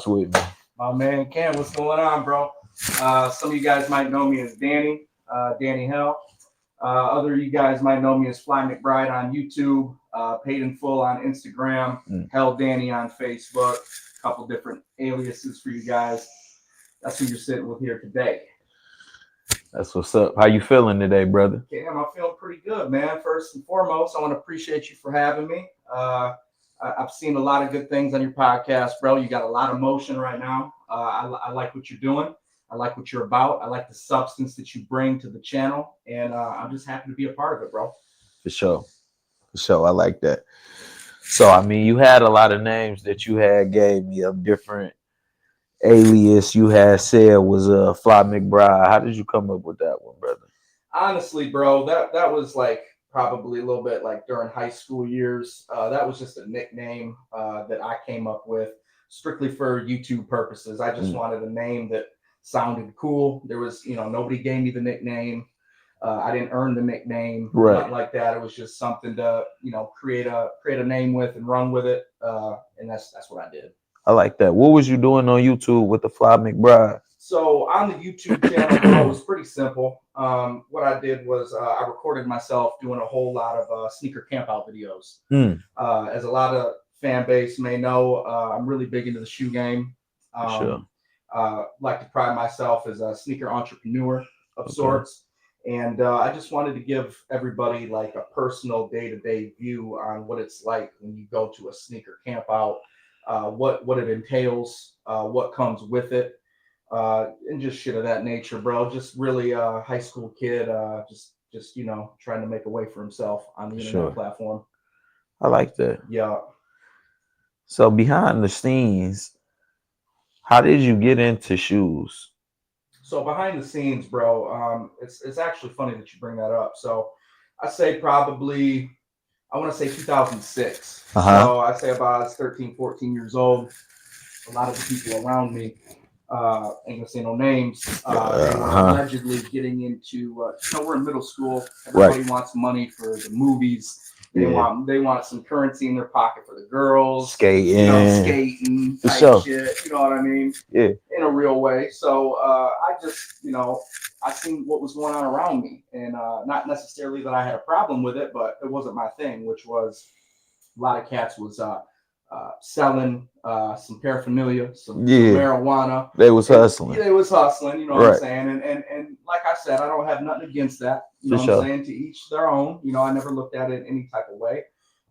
With me. My man Cam, what's going on, bro? Some of you guys might know me as Danny, Danny Hell. Other of you guys might know me as Fly McBride on YouTube, Paid in Full on Instagram, Hell Danny on Facebook. A couple different aliases for you guys. That's who you're sitting with here today. That's what's up. How you feeling today, brother? Cam, I'm feeling pretty good, man. First and foremost, I want to appreciate you for having me. I've seen a lot of good things on your podcast, bro. You got a lot of motion right now. I like what you're doing. I like what you're about. I like the substance that you bring to the channel, and I'm just happy to be a part of it, bro. For sure. For sure. I like that. So, I mean, you had a lot of names that you had gave me of different alias you had said was Fly McBride. How did you come up with that one, brother? Honestly, bro, that was like probably a little bit like during high school years. That was just a nickname that I came up with strictly for YouTube purposes. I just wanted a name that sounded cool. There was, nobody gave me the nickname. I didn't earn the nickname, nothing like that. It was just something to, create a name with and run with it. And that's what I did. I like that. What was you doing on YouTube with the Fly McBride? So on the YouTube channel, bro, it was pretty simple. What I did was I recorded myself doing a whole lot of sneaker campout videos. As a lot of fan base may know, I'm really big into the shoe game. Sure. Like to pride myself as a sneaker entrepreneur of sorts. And I just wanted to give everybody like a personal day-to-day view on what it's like when you go to a sneaker campout, what it entails, what comes with it. And just shit of that nature, bro. Just really a high school kid, just trying to make a way for himself on the internet platform. I like that. Yeah. So behind the scenes, how did you get into shoes? So behind the scenes, bro, it's actually funny that you bring that up. So I say probably I want to say 2006. So I say about I was 13, 14 years old. A lot of the people around me ain't gonna say no names. They were allegedly getting into, we're in middle school. Everybody wants money for the movies. They want some currency in their pocket for the girls, skating type shit. You know what I mean? Yeah. In a real way. So I just, I seen what was going on around me, and not necessarily that I had a problem with it, but it wasn't my thing, which was a lot of cats was selling some paraphernalia, some marijuana. They was hustling. They was hustling, you know what I'm saying? And like I said, I don't have nothing against that. You know what I'm saying? To each their own. I never looked at it in any type of way.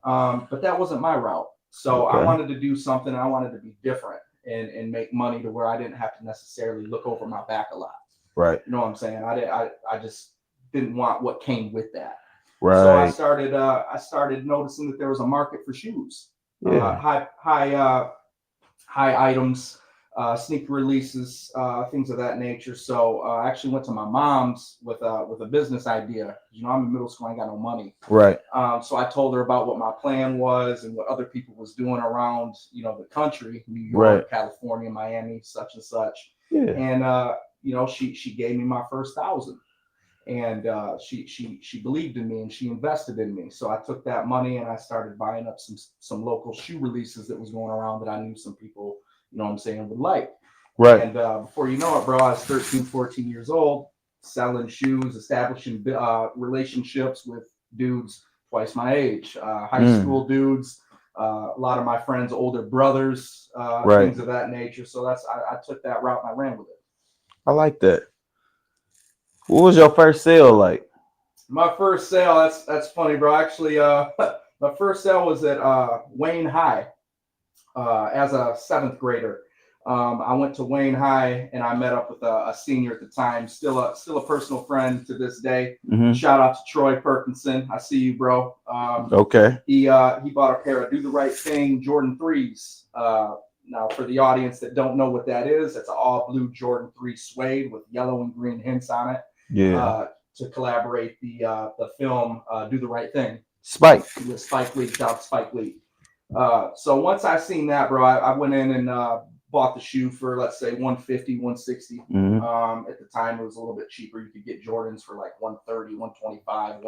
But that wasn't my route. So I wanted to do something. I wanted to be different and make money to where I didn't have to necessarily look over my back a lot. Right. You know what I'm saying? I just didn't want what came with that. Right. So I started noticing that there was a market for shoes. High items, sneaker releases, things of that nature. So I actually went to my mom's with a business idea. I'm in middle school, I ain't got no money. Right. So I told her about what my plan was and what other people was doing around, the country, New York, California, Miami, such and such. Yeah. And she gave me my first 1,000. And she believed in me and she invested in me. So I took that money and I started buying up some local shoe releases that was going around that I knew some people, would like. Right. And before you know it, bro, I was 13, 14 years old, selling shoes, establishing relationships with dudes twice my age, high school dudes, a lot of my friends' older brothers, things of that nature. So I took that route and I ran with it. I like that. What was your first sale like? My first sale, that's funny, bro. Actually, my first sale was at Wayne High as a 7th grader. I went to Wayne High and I met up with a senior at the time, still a personal friend to this day. Shout out to Troy Perkinson. I see you, bro. He bought a pair of Do the Right Thing Jordan 3s. Now, for the audience that don't know what that is, it's an all blue Jordan 3 suede with yellow and green hints on it. To collaborate the film Do the Right Thing. Spike Lee, shout out to Spike Lee. So once I seen that, bro, I went in and bought the shoe for, let's say, $150, $160. At the time, it was a little bit cheaper. You could get Jordans for like $130, $125,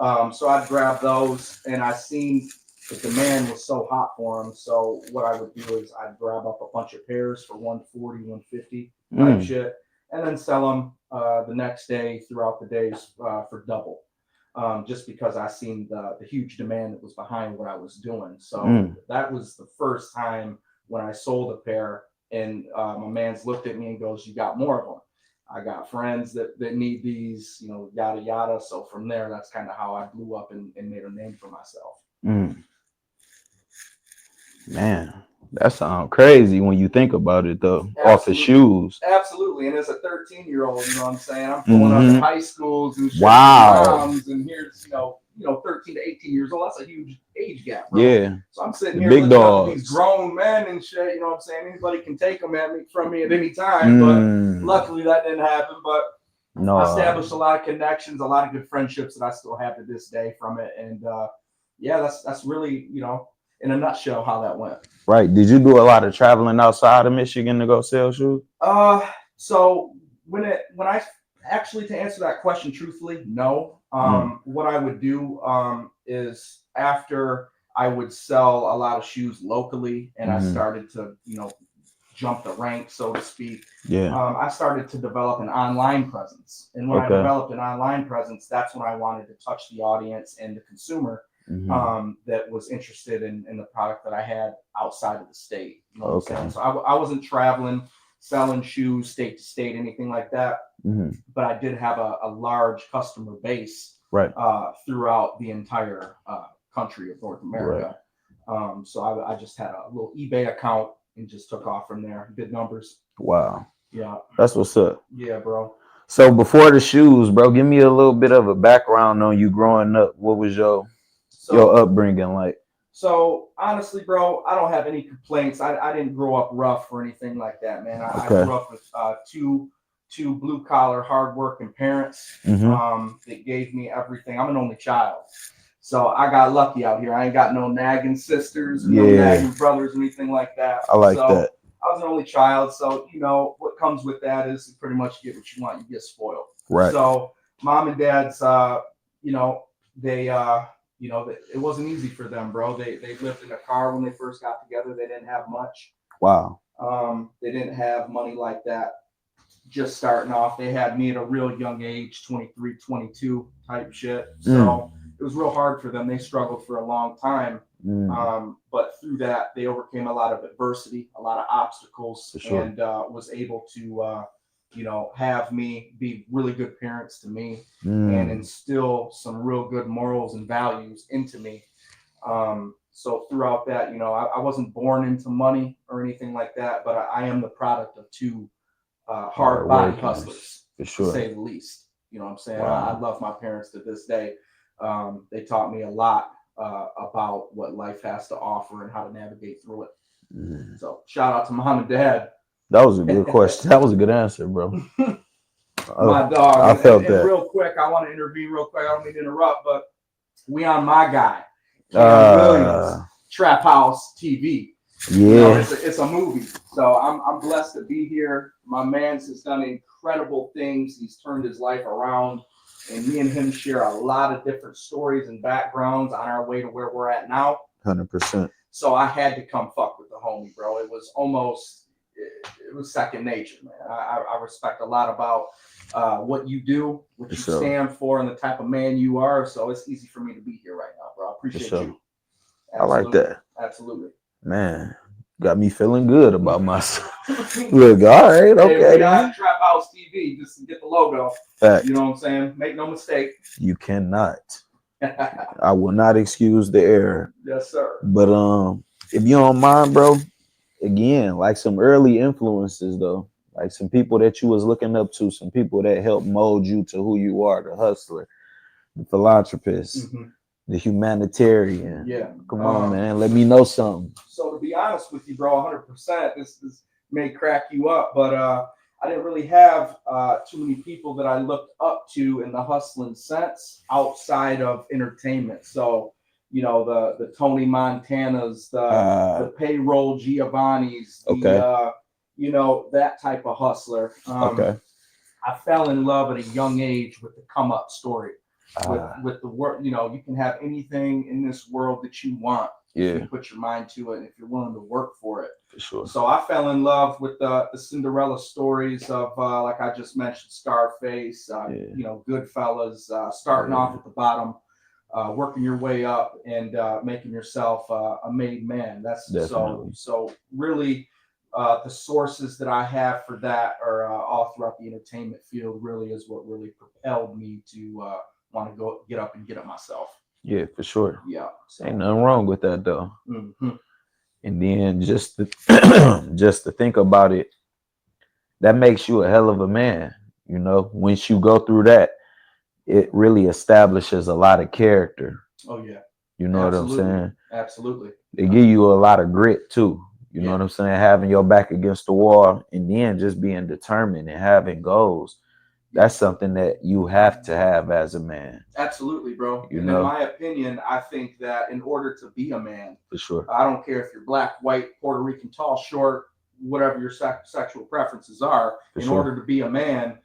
$140. So I grabbed those and I seen the demand was so hot for them. So what I would do is I'd grab up a bunch of pairs for 140, 150 type shit, and then sell them the next day throughout the days for double. Just because I seen the huge demand that was behind what I was doing. So that was the first time when I sold a pair, and my man's looked at me and goes, "You got more of them." I got friends that need these, you know, yada yada. So from there, that's kind of how I blew up and made a name for myself. Man, that sounds crazy when you think about it, though. Absolutely. Off the shoes. Absolutely. And as a 13-year-old, you know what I'm saying? I'm pulling up in high schools and shit. Moms, and here's, you know, 13 to 18 years old. That's a huge age gap, bro. Yeah. So I'm sitting The here big looking up dogs. at these grown men and shit. You know what I'm saying? Anybody can take them from me at any time. But luckily that didn't happen. But no, I established a lot of connections, a lot of good friendships that I still have to this day from it. And yeah, that's really, you know, in a nutshell how that went. Right. Did you do a lot of traveling outside of Michigan to go sell shoes? So when I actually, to answer that question truthfully, no. What I would do is after I would sell a lot of shoes locally, and I started to, you know, jump the rank, so to speak. Yeah. I started to develop an online presence, and when I developed an online presence, that's when I wanted to touch the audience and the consumer that was interested in the product that I had outside of the state. You know what I'm saying? So I wasn't traveling, selling shoes state to state, anything like that. But I did have a large customer base throughout the entire country of North America. So I just had a little eBay account and just took off from there. Good numbers. Wow. Yeah. That's what's up. Yeah, bro. So before the shoes, bro, give me a little bit of a background on you growing up. What was your upbringing like? So honestly, bro, I don't have any complaints. I didn't grow up rough or anything like that, man. I grew up with two blue collar, hardworking parents that gave me everything. I'm an only child, so I got lucky out here. I ain't got no nagging sisters, no nagging brothers, or anything like that. I like that. I was an only child, so you know what comes with that is pretty much you get what you want. You get spoiled. Right. So mom and dad's, you know, they, you know, it wasn't easy for them, bro. They lived in a car when they first got together. They didn't have much. Wow. They didn't have money like that. Just starting off, they had me at a real young age, 23, 22 type shit. So it was real hard for them. They struggled for a long time. But through that, they overcame a lot of adversity, a lot of obstacles, and was able to, you know, have me be really good parents to me and instill some real good morals and values into me. So throughout that, you know, I wasn't born into money or anything like that, but I am the product of two hard body hustlers, to say the least. You know what I'm saying? I love my parents to this day. They taught me a lot about what life has to offer and how to navigate through it. So shout out to mom and dad. That was a good question. That was a good answer, bro. My dog. I felt that. Real quick, I want to intervene real quick. I don't mean to interrupt, but we on my guy, Cam Williams, Trap House TV. Yeah, you know, it's a movie. So I'm blessed to be here. My man's has done incredible things. He's turned his life around, and me and him share a lot of different stories and backgrounds on our way to where we're at now. 100%. So I had to come fuck with the homie, bro. It was almost. It was second nature, man. I respect a lot about what you do, what you stand for, and the type of man you are. So it's easy for me to be here right now, bro. I appreciate you. Absolutely. I like that. Absolutely. Man, got me feeling good about myself. Look, all right, okay. Hey, we got Trap House TV just to get the logo. Fact. You know what I'm saying? Make no mistake. You cannot. I will not excuse the error. Yes, sir. But if you don't mind, bro. Again, like some early influences though, like some people that you was looking up to, some people that helped mold you to who you are, the hustler, the philanthropist, the humanitarian. Yeah. Come on, man. Let me know something. So to be honest with you, bro, 100%, this may crack you up, but I didn't really have too many people that I looked up to in the hustling sense outside of entertainment. So you know, the Tony Montanas, the payroll Giovanni's, you know, that type of hustler. I fell in love at a young age with the come up story. Ah, with the world. You know, you can have anything in this world that you want if yeah, you put your mind to it and if you're willing to work for it. for sure. So I fell in love with the Cinderella stories of like I just mentioned, Scarface, Yeah, you know, Goodfellas, starting yeah, off at the bottom, working your way up, and making yourself a made man. That's definitely. so really. The sources that I have for that are all throughout the entertainment field. Really, is what really propelled me to want to go get up and get it myself. Yeah, for sure. Yeah. Ain't So. nothing wrong with that though. Mhm. And then just to just to think about it, that makes you a hell of a man. You know, once you go through that, it really establishes a lot of character. Oh yeah. You know what I'm Absolutely. saying? Absolutely. They give you a lot of grit too. You know Yeah. what I'm saying? Having your back against the wall and then just being determined and having goals. Yeah. That's something that you have to have as a man. Absolutely, bro. You And in know, my opinion, I think that in order to be a man, for sure. I don't care if you're black, white, Puerto Rican, tall, short, whatever your sexual preferences are. For In sure. order to be a man,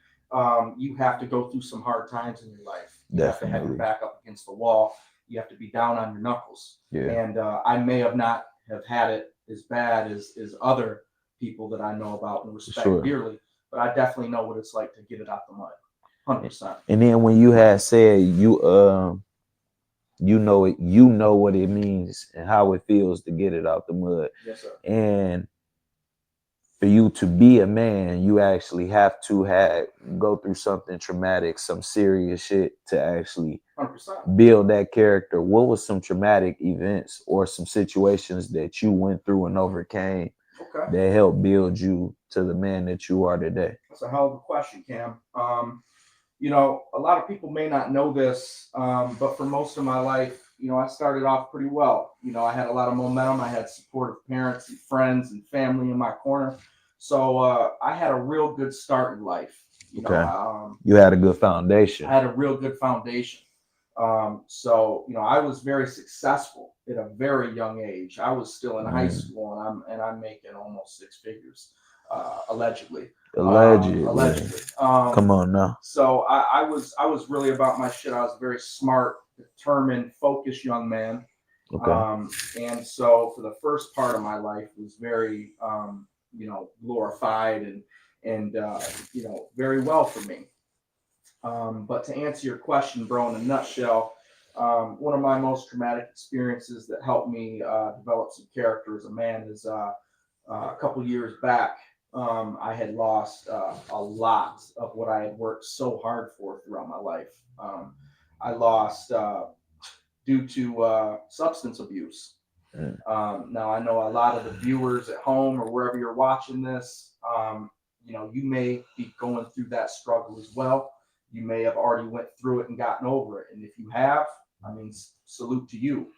you have to go through some hard times in your life. You have to have your Definitely. back up against the wall. You have to be down on your knuckles. Yeah. And I may have not have had it as bad as other people that I know about and For respect sure. dearly, but I definitely know what it's like to get it out the mud. 100%. And then when you had said you know what it means and how it feels to get it out the mud. Yes, sir. And for you to be a man, you actually have to have go through something traumatic, some serious shit to actually 100%. build that character. What was some traumatic events or some situations that you went through and overcame Okay. that helped build you to the man that you are today? That's a hell of a question, Cam. You know, a lot of people may not know this, but for most of my life, you know, I started off pretty well. You know, I had a lot of momentum. I had supportive parents and friends and family in my corner. So I had a real good start in life. You know, Okay. You had a good foundation. I had a real good foundation. So you know, I was very successful at a very young age. I was still in high school, and I'm making almost six figures, allegedly. Allegedly. Allegedly. Come on now. So I was really about my shit. I was a very smart, determined, focused young man. Okay. And so for the first part of my life was very you know, glorified and you know, very well for me. But to answer your question, bro, in a nutshell, one of my most traumatic experiences that helped me develop some character as a man is a couple years back. I had lost a lot of what I had worked so hard for throughout my life. I lost due to substance abuse. Mm. Now I know a lot of the viewers at home or wherever you're watching this, you know, you may be going through that struggle as well. You may have already went through it and gotten over it, and if you have, I mean, salute to you.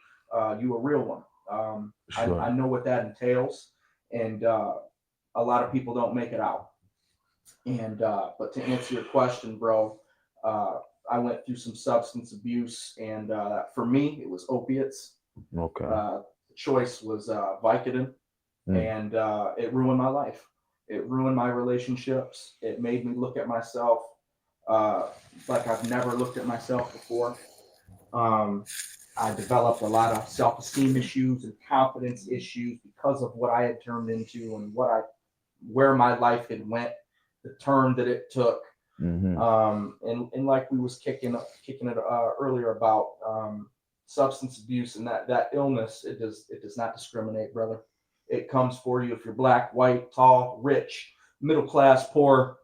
You a real one. Sure. I know what that entails, and a lot of people don't make it out. And but to answer your question, bro, uh, I went through some substance abuse, and for me, it was opiates. Okay. The choice was Vicodin, Mm. and it ruined my life. It ruined my relationships. It made me look at myself uh, like I've never looked at myself before. Um, I developed a lot of self-esteem issues and confidence issues because of what I had turned into and where my life had went, the turn that it took. Mm-hmm. And like we was kicking it earlier about substance abuse and that illness, it does not discriminate, brother. It comes for you if you're black, white, tall, rich, middle class, poor.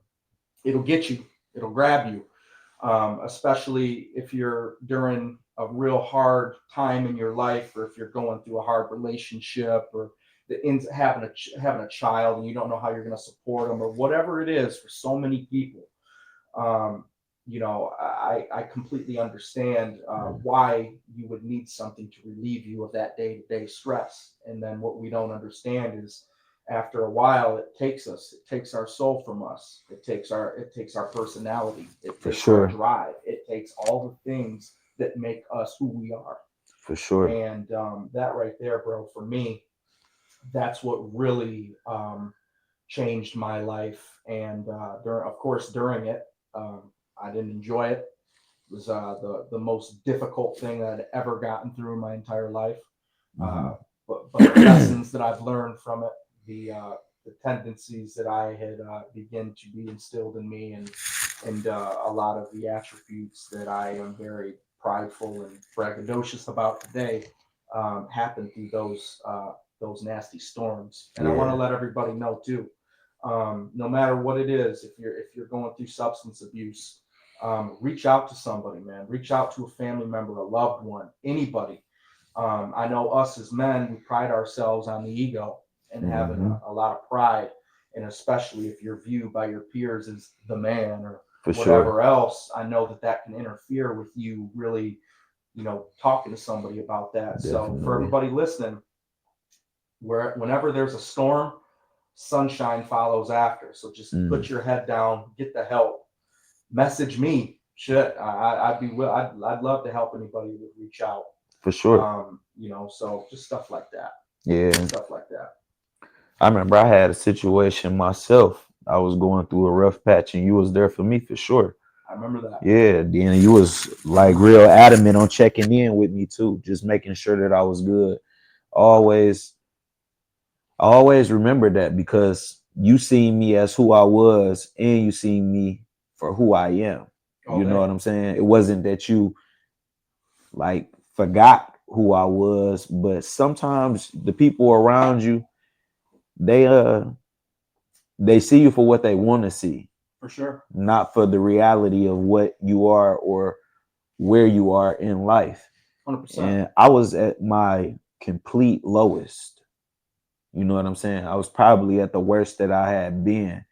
It'll get you. It'll grab you. Especially if you're during a real hard time in your life, or if you're going through a hard relationship, or the ends having a child and you don't know how you're going to support them, or whatever it is for so many people. Um, you know, I completely understand why you would need something to relieve you of that day-to-day stress. And then what we don't understand is after a while it takes our soul from us. It takes our personality. It For takes our sure. drive. It takes all the things that make us who we are. For sure. And that right there, bro, for me, that's what really changed my life. And during it, I didn't enjoy it. was the most difficult thing I'd ever gotten through in my entire life. Mhm. But the lessons that I've learned from it, the tendencies that I had begin to be instilled in me, and a lot of the attributes that I am very prideful and braggadocious about today happened through those nasty storms. And I want to Yeah, let everybody know too, no matter what it is, if you're going through substance abuse, reach out to somebody, man. Reach out to a family member, a loved one, anybody. I know us as men, we pride ourselves on the ego and having hmm, a lot of pride, and especially if you're viewed by your peers as the man or for sure. whatever else, I know that that can interfere with you really, talking to somebody about that. So for Definitely. everybody listening, whenever there's a storm, sunshine follows after. So just Mm, put your head down, get the help. Message me. Shit, I'd love to help anybody that reach out. for sure. So just stuff like that. Yeah. Stuff like that. I remember I had a situation myself. I was going through a rough patch and you was there for me for sure. I remember that. Yeah, then you was like real adamant on checking in with me too, just making sure that I was good. Always, I always remember that because you seen me as who I was and you seen me for who I am. All You know day. what I'm saying? It wasn't that you like forgot who I was, but sometimes the people around you, they they see you for what they want to see, For sure. not for the reality of what you are or where you are in life. 100%. And I was at my complete lowest. You know what I'm saying? I was probably at the worst that I had been.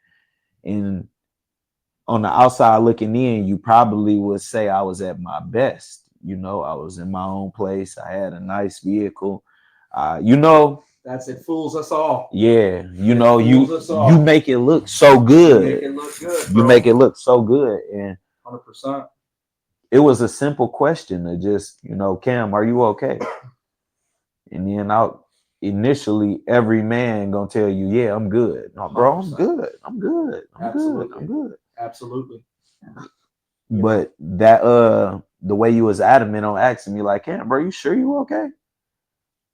And on the outside looking in, you probably would say I was at my best. You know, I was in my own place. I had a nice vehicle. You know, That's it. Fools us all. yeah, you It know, fools us you all. make it look so You make good. it look good, You bro. make it look so good. And 100%. it was a simple question to just, Cam, are you okay? And then out initially every man gonna tell you, yeah, I'm good. No, bro, I'm 100%. good. I'm good. I'm good. I'm Absolutely. good. Absolutely. But that the way you was adamant on asking me, like, Cam, bro, you sure you okay?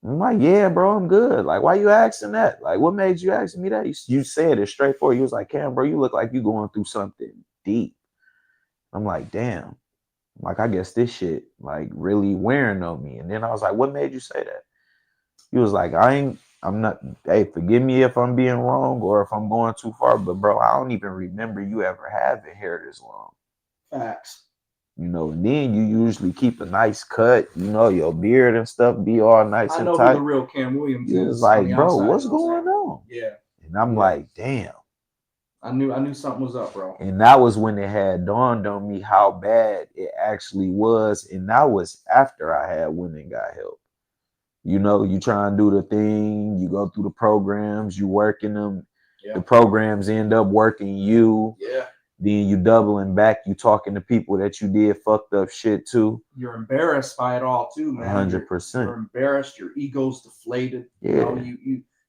I'm like, yeah, bro, I'm good. Like, why you asking that? Like, what made you ask me that? You said it straightforward. You was like, Cam, bro, you look like you going through something deep. I'm like, damn. Like, I guess this shit like really wearing on me. And then I was like, what made you say that? He was like, I'm not, hey, forgive me if I'm being wrong or if I'm going too far, but bro, I don't even remember you ever having hair this long. Facts. And then you usually keep a nice cut, your beard and stuff be all nice I and know who the tight. real Cam Williams You was is on like, the bro, outside. You what's know what I'm going saying? on? Yeah. And I'm Yeah. like, damn. I knew something was up, bro. And that was when it had dawned on me how bad it actually was. And that was after I had went and got help. You try and do the thing, you go through the programs, you working them, Yeah. the programs end up working you, Yeah. then you doubling back, you talking to people that you did fucked up shit to. You're embarrassed by it all too, man. You're 100%. embarrassed. Your ego's deflated. Yeah.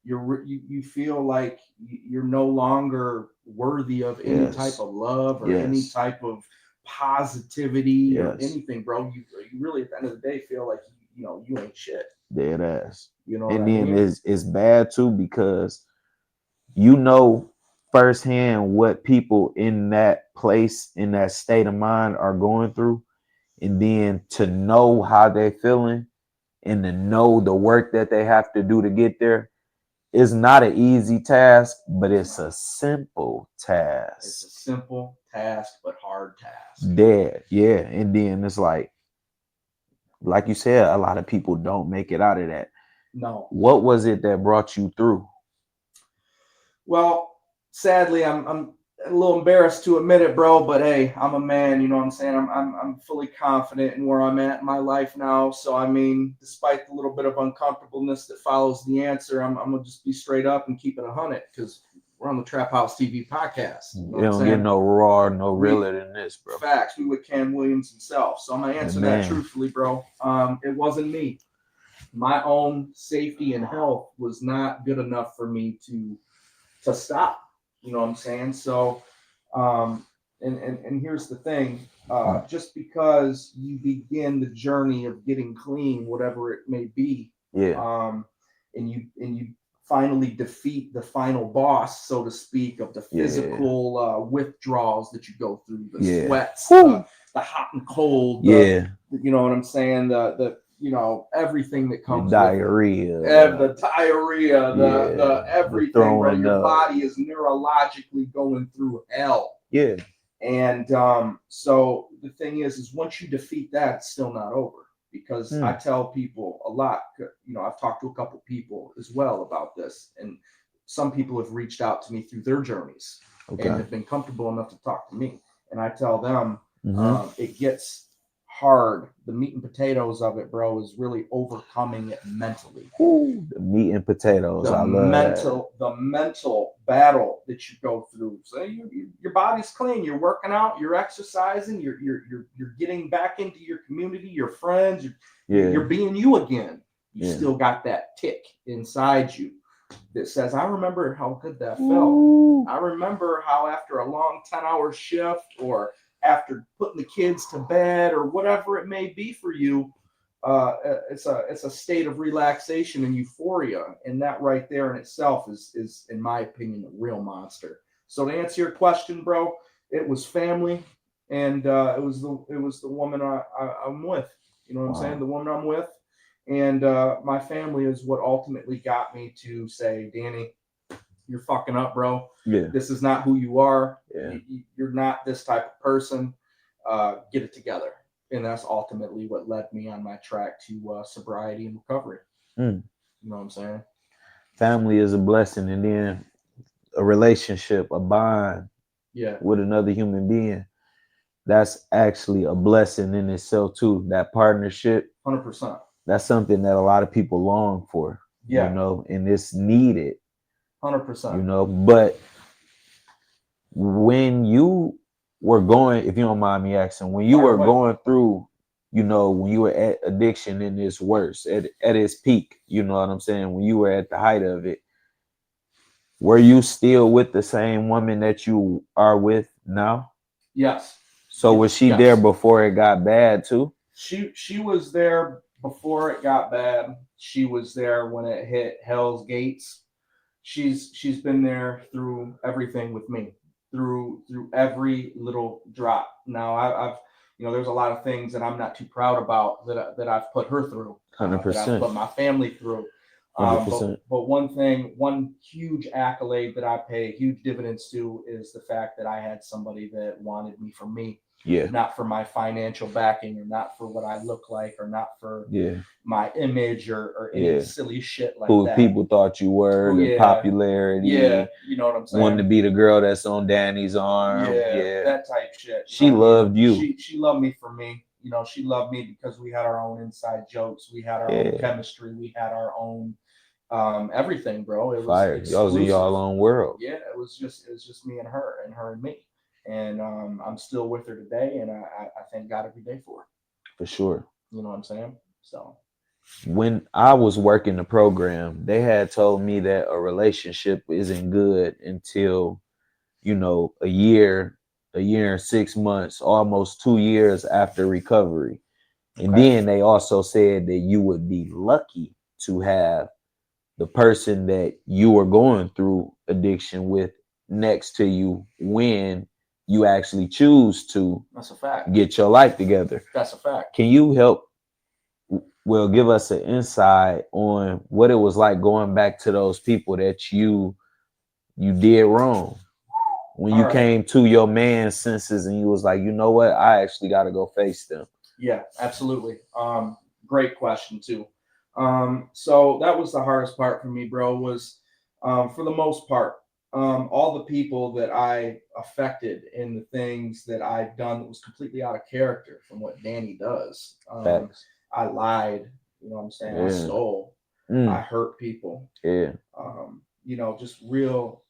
You feel like you're no longer worthy of any type Yes. of love or any Yes. type of positivity or Yes. anything, bro. You really at the end of the day feel like you ain't shit. Dead ass. You know what And I then mean? it's bad too because you know firsthand what people in that place, in that state of mind are going through. And then to know how they're feeling and to know the work that they have to do to get there is not an easy task, but it's a simple It's task. a simple task but hard task. Dead, yeah. And then it's like you said, a lot of people don't make it out of that. No. What was it that brought you through? Well, sadly, I'm a little embarrassed to admit it, bro. But hey, I'm a man. You know what I'm saying? I'm fully confident in where I'm at in my life now. So I mean, despite the little bit of uncomfortableness that follows the answer, I'm gonna just be straight up and keep it 100 because we're on the Trap House TV podcast. You know You what I'm don't get saying? no raw, no realer than this, bro. Facts. We with Cam Williams himself. So I'm gonna The answer that man. truthfully, bro. It wasn't me. My own safety and health was not good enough for me to stop. You know what I'm saying? So And here's the thing, Mm. just because you begin the journey of getting clean, whatever it may be, Yeah. um, and you finally defeat the final boss, so to speak, of the Yeah. physical withdrawals that you go through, the Yeah. sweats, Woo. the hot and cold, Yeah. you know what I'm saying, the everything that The comes with it. diarrhea. The diarrhea, the Yeah. The everything, bro. throwing Your up. body is neurologically going through hell. Yeah. And so the thing is once you defeat that, it's still not over. Because I Mm. tell people a lot, I've talked to a couple people as well about this, and some people have reached out to me through their journeys and Okay. have been comfortable enough to talk to me. And I tell them Mm-hmm. it gets hard. The meat and potatoes of it, bro, is really overcoming it mentally. Ooh, the meat and potatoes. I love that. The mental battle that you go through. So your body's clean. You're working out. You're exercising. You're getting back into your community, your friends. Yeah. You're being you again. You Yeah. still got that tick inside you that says, "I remember how good that felt. Ooh. I remember how after a long 10-hour shift, or after putting the kids to bed, or whatever it may be for you, it's a state of relaxation and euphoria, and that right there in itself is in my opinion a real monster." So to answer your question, bro, it was family, and it was the woman I'm with. You know what I'm saying? Wow. The woman I'm with, and my family is what ultimately got me to say, Danny, you're fucking up, bro. Yeah. This is not who you are. Yeah. You're not this type of person. Get it together. And that's ultimately what led me on my track to sobriety and recovery. Mm. You know what I'm saying? Family is a blessing, and then a relationship, a bond Yeah, with another human being. That's actually a blessing in itself too. That partnership, 100%. that's something that a lot of people long for, Yeah, and it's needed, 100%. But when you were going, if you don't mind me asking, when you Fire were away. going through, when you were at addiction in its worst, at its peak, you know what I'm saying? When you were at the height of it, were you still with the same woman that you are with now? Yes. So was she there Yes. before it got bad too? She was there before it got bad. She was there when it hit Hell's Gates. She's been there through everything with me, through every little drop. Now I've there's a lot of things that I'm not too proud about that I've put her through, Hundred that I've percent, put my family through. 100%. But one huge accolade that I pay huge dividends to is the fact that I had somebody that wanted me for me, Yeah, not for my financial backing, or not for what I look like, or not for yeah, my image, or any yeah. silly shit like Who that. people thought you were, Oh the yeah, yeah, popularity, you know what I'm wanting to saying? be the girl that's on Danny's arm. Yeah, Yeah, that type shit. You know she what I mean? loved you. She loved me for me. She loved me because we had our own inside jokes, we had our own Yeah, chemistry, we had our own everything, bro. It was fire. Y'all was in exclusive. y'all own world Yeah, it was just me and her and me. And I'm still with her today, and I thank God every day for it. for sure. You know what I'm saying? So When I was working the program, they had told me that a relationship isn't good until a year and 6 months, almost 2 years after recovery. And okay. then they also said that you would be lucky to have the person that you were going through addiction with next to you when you actually choose to That's a fact. get your life together. That's a fact. Can you help, give us an insight on what it was like going back to those people that you did wrong, when All you right. came to your man senses and you was like, you know what, I actually got to go face them? Yeah, absolutely. Great question too. So that was the hardest part for me, bro. Was for the most part, all the people that I affected and the things that I've done that was completely out of character from what Danny does. Facts. I lied. You know what I'm saying? I Yeah. stole. I Mm. hurt people. Yeah. Just real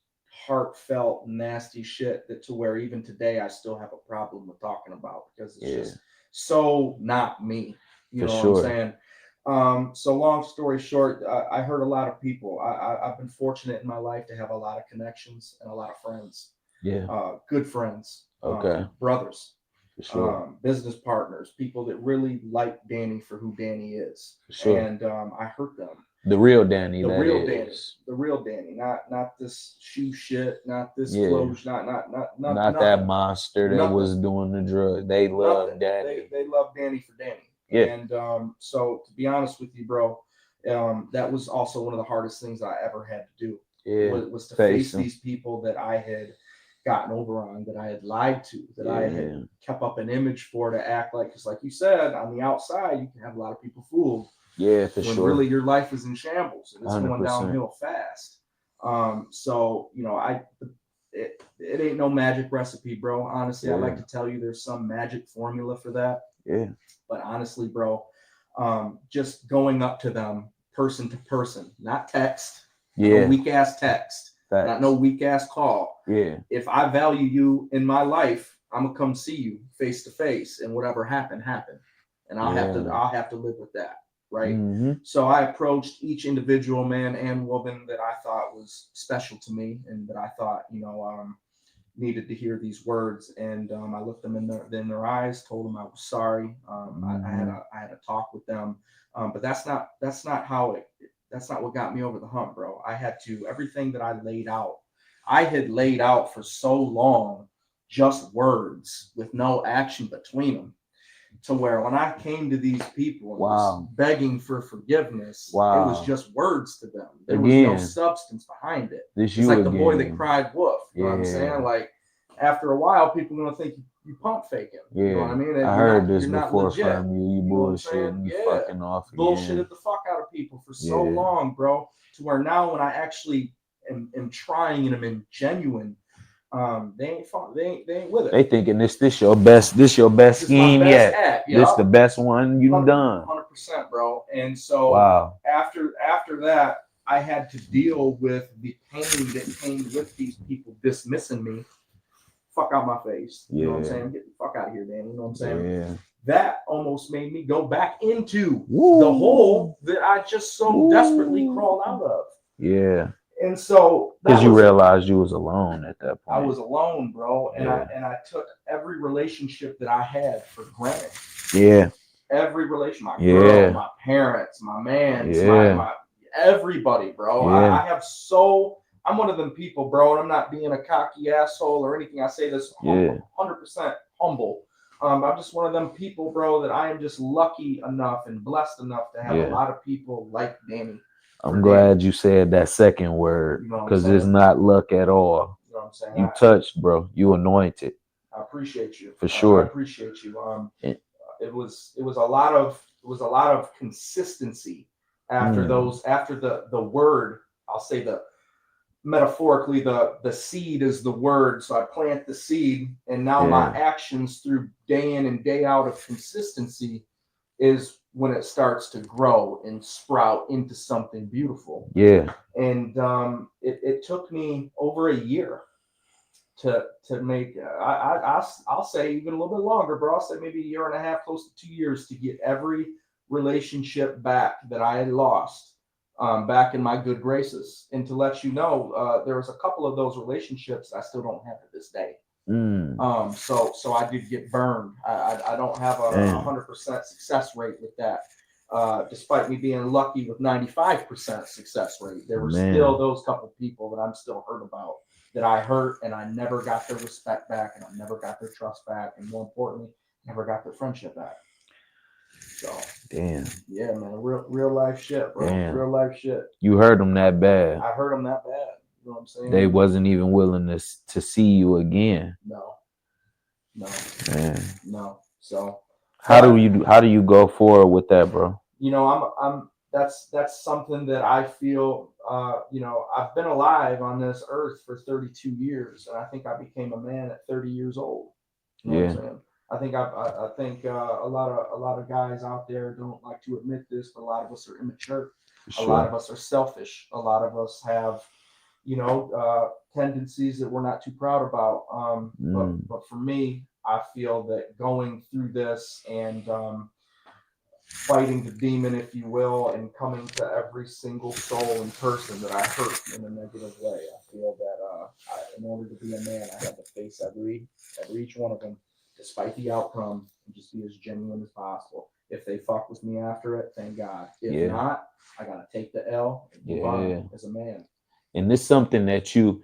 heartfelt, nasty shit that to where even today I still have a problem with talking about because it's Yeah. just so not me. You For know what I'm sure. saying? So long story short, I hurt a lot of people. I've been fortunate in my life to have a lot of connections and a lot of friends. Yeah. good friends, Okay. brothers, For sure. business partners, people that really like Danny for who Danny is. For sure. And I hurt them. The real Danny, The that real Danny, is. the real Danny, not this shoe shit, not this Yeah. clothes, not Not that nothing, monster that nothing, was doing the drug. They love nothing. Danny. They love Danny for Danny. Yeah. And so to be honest with you, bro, that was also one of the hardest things I ever had to do. Yeah. Was to Face face him. these people that I had gotten over on, that I had lied to, that I Yeah. had kept up an image for, to act like, because like you said, on the outside you can have a lot of people fooled, Yeah, for when sure. really your life is in shambles and it's going 100%. downhill fast. So it ain't no magic recipe, bro. Honestly, I like Yeah. to tell you there's some magic formula for that. Yeah. But honestly, bro, just going up to them person to person, not text, no Yeah. weak ass text, not Facts. no weak ass call. Yeah. If I value you in my life, I'm gonna come see you face to face, and whatever happened, and I'll have to live with that, right? Mm-hmm. So I approached each individual man and woman that I thought was special to me, and that I thought, needed to hear these words, and I looked them in their eyes, told them I was sorry. I had a talk with them, but that's not what got me over the hump, bro. I had to, everything that I had laid out for so long, just words with no action between them, to where when I came to these people and was begging for forgiveness, it was just words to them. There was no substance behind it. It's like the boy that cried wolf. You know what I'm saying? Like, after a while, people are gonna think you pump faking. You know what I mean? And I heard this before from you. You bullshitting, you fucking off again. Bullshitted the fuck out of people for so long, bro. To where now, when I actually am trying and I'm genuine, they ain't fun. They ain't with it. They thinking this your best scheme yet. This the best one you done. 100%, bro. And so after that, I had to deal with the pain that came with these people dismissing me. Fuck out my face. You know what I'm saying? Get the fuck out of here, man. You know what I'm saying? Yeah. That almost made me go back into the hole that I just so desperately crawled out of. Yeah. And so, because you realized you was alone at that point. I was alone, bro, and I took every relationship that I had for granted. Yeah. Every relationship, my girl, my parents, my mans, my everybody, bro. I'm one of them people, bro, and I'm not being a cocky asshole or anything. I say this 100% humble. I'm just one of them people, bro, that I am just lucky enough and blessed enough to have a lot of people like Danny. I'm glad you said that second word, because it's not luck at all. You know what I'm saying? You touched, bro. You anointed. I appreciate you. For sure. I appreciate you. It was a lot of consistency after the word. I'll say metaphorically, the seed is the word. So I plant the seed, and now my actions through day in and day out of consistency is when it starts to grow and sprout into something beautiful. Yeah. And it took me over a year to make, I'll say even a little bit longer, bro. I'll say maybe a year and a half, close to 2 years, to get every relationship back that I had lost, back in my good graces. And to let you know, there was a couple of those relationships I still don't have to this day. So I did get burned. I don't have a 100% success rate with that. Despite me being lucky with 95% success rate, there were still those couple people that I'm still hurt about, that I hurt, and I never got their respect back, and I never got their trust back, and more importantly, never got their friendship back. So yeah, man, real life shit, bro. Real life shit. You hurt them that bad. I hurt them that bad. You know what I'm saying? They wasn't even willing to see you again. No. Man. No. So how do you go forward with that, bro? You know, that's something that I feel, I've been alive on this earth for 32 years, and I think I became a man at 30 years old. You know what I'm saying? I think a lot of guys out there don't like to admit this, but a lot of us are immature. Sure. A lot of us are selfish. A lot of us have, tendencies that we're not too proud about. But for me, I feel that going through this and fighting the demon, if you will, and coming to every single soul and person that I hurt in a negative way, I feel that in order to be a man, I had to face every each one of them, despite the outcome, and just be as genuine as possible. If they fuck with me after it, thank God. If Yeah. not, I gotta take the L and move on as a man. And this something that you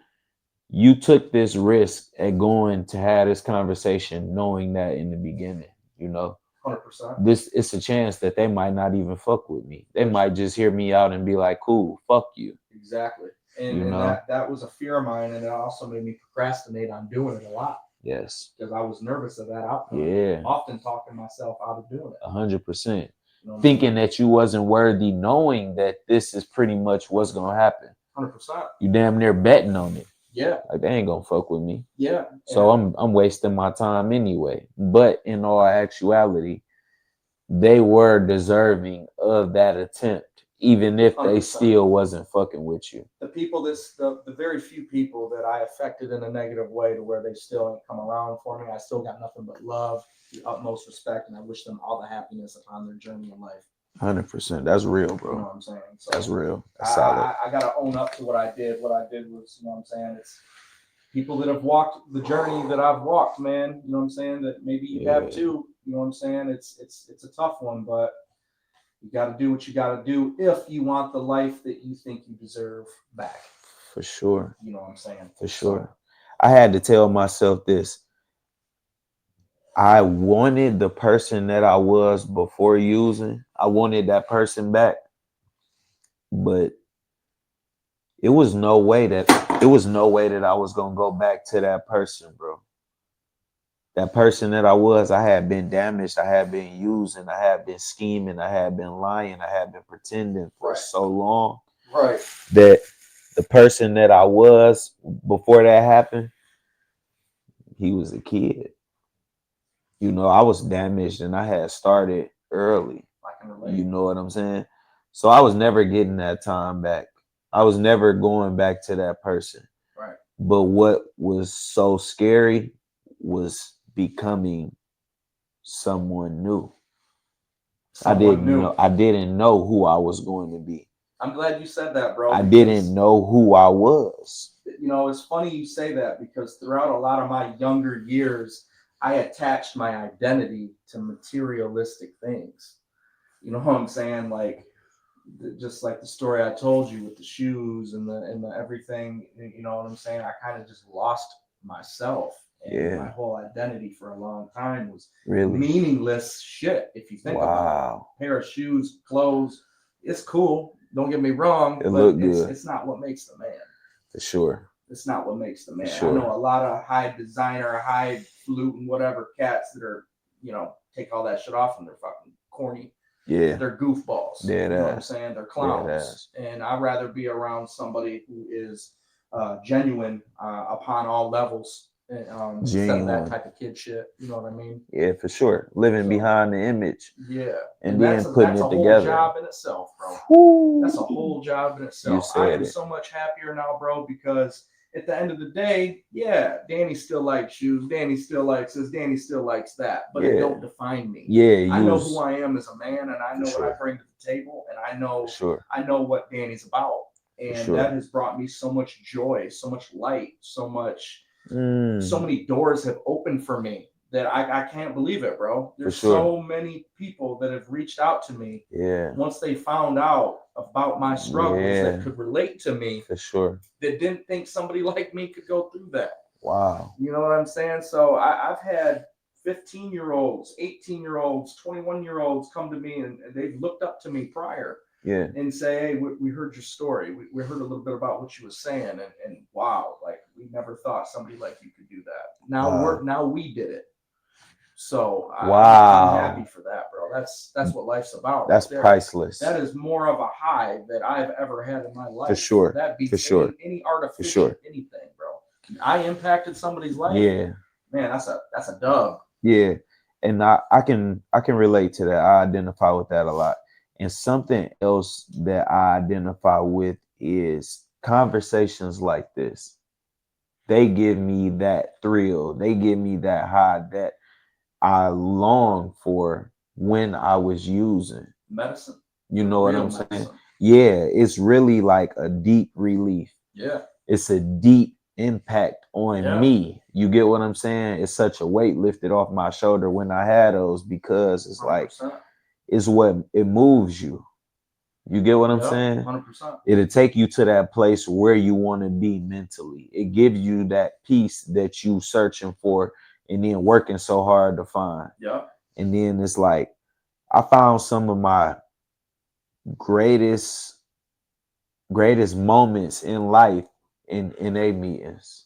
took this risk at going to have this conversation, knowing that in the beginning, 100%. this it's a chance that they might not even fuck with me. They might just hear me out and be like, cool, fuck you. Exactly. And, You and know? that was a fear of mine, and it also made me procrastinate on doing it a lot Yes. because I was nervous of that outcome. Yeah. Often talking myself out of doing it. 100%. You know what I'm Thinking saying? that you wasn't worthy, knowing that this is pretty much what's gonna happen. 100%. You damn near betting on it. Yeah. Like they ain't gonna fuck with me. Yeah. So I'm wasting my time anyway. But in all actuality, they were deserving of that attempt, even if they 100%. still wasn't fucking with you. The people, the very few people that I affected in a negative way to where they still ain't come around for me, I still got nothing but love, the utmost respect, and I wish them all the happiness upon their journey in life. 100%. That's real, bro. You know what I'm saying? So that's real. That's solid. I gotta own up to what I did. What I did was, you know what I'm saying? It's people that have walked the journey that I've walked, man. You know what I'm saying? That maybe you have too. You know what I'm saying? It's a tough one, but you got to do what you got to do if you want the life that you think you deserve back. For sure. You know what I'm saying? For sure. I had to tell myself this. I wanted the person that I was before using. I wanted that person back. But it was no way that I was gonna go back to that person, bro. That person that I had been damaged, I had been using, I had been scheming, I had been lying, I had been pretending for so long. Right. That the person that I was before that happened, he was a kid. I was damaged and I had started early. I can relate. You know what I'm saying? So I was never getting that time back. I was never going back to that person. Right. But what was so scary was becoming someone new. I didn't know who I was going to be. I'm glad you said that, bro. I didn't know who I was. It's funny you say that because throughout a lot of my younger years, I attached my identity to materialistic things. You know what I'm saying? Like, just like the story I told you with the shoes and the everything. You know what I'm saying? I kind of just lost myself. And my whole identity for a long time was really meaningless shit. If you think about it, a pair of shoes, clothes, it's cool. Don't get me wrong. It look good. It's not what makes the man. For sure. It's not what makes the man. Sure. I know a lot of high designer, high flute and whatever cats that are, take all that shit off and they're fucking corny. Yeah. They're goofballs. You know what I'm saying? They're clowns. And I'd rather be around somebody who is genuine upon all levels. Instead of that type of kid shit. You know what I mean? Yeah, for sure. Living behind the image. Yeah. And then putting it together. That's a whole job in itself, bro. Woo. That's a whole job in itself. I am so much happier now, bro, because at the end of the day, yeah, Danny still likes shoes. Danny still likes this. Danny still likes that. But it don't define me. Yeah. I know who I am as a man, and I know what I bring to the table, and I know what Danny's about. And that has brought me so much joy, so much light, so many doors have opened for me that I can't believe it, bro. There's so many people that have reached out to me. Yeah. Once they found out about my struggles that could relate to me. For sure. That didn't think somebody like me could go through that. Wow. You know what I'm saying? So I've had 15-year-olds, 18-year-olds, 21-year-olds come to me and they've looked up to me prior. Yeah. And say, hey, we heard your story. We heard a little bit about what you were saying, and wow, like we never thought somebody like you could do that. Now we did it. So I'm happy for that, bro. That's what life's about. That's priceless. That is more of a high that I've ever had in my life. For sure. That beats any artificial anything, bro. I impacted somebody's life. Yeah. Man, that's a dub. Yeah. And I can relate to that. I identify with that a lot. And something else that I identify with is conversations like this. They give me that thrill. They give me that high that I long for when I was using medicine. You know what I'm saying? Yeah, it's really like a deep relief. Yeah. It's a deep impact on Yeah. me. You get what I'm saying? It's such a weight lifted off my shoulder when I had those, because it's like 100%. it's what it moves you. You get what I'm Yeah, saying? 100%. It'll take you to that place where you want to be mentally. It gives you that peace that you searching for and then working so hard to find. Yeah. And then it's like I found some of my greatest moments in life in a meetings.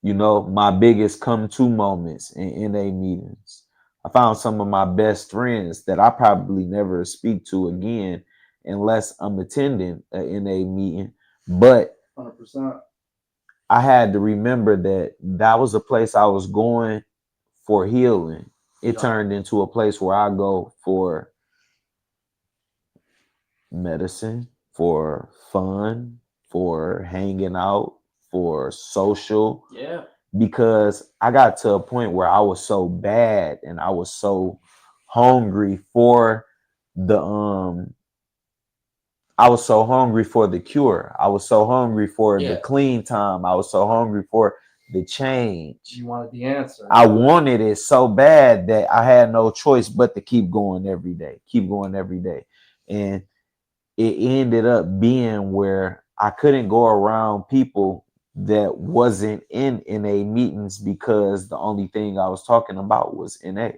You know, my biggest come to moments in a meetings. I found some of my best friends that I probably never speak to again unless I'm attending an NA meeting. But 100%. I had to remember that that was a place I was going for healing. It Yeah. turned into a place where I go for medicine, for fun, for hanging out, for social, Yeah. because I got to a point where I was so bad and I was so hungry for the I was so hungry for the cure. I was so hungry for the Yeah. clean time. I was so hungry for the change. You wanted the answer. I wanted it so bad that I had no choice but to keep going every day, keep going every day. And it ended up being where I couldn't go around people that wasn't in NA meetings because the only thing I was talking about was NA.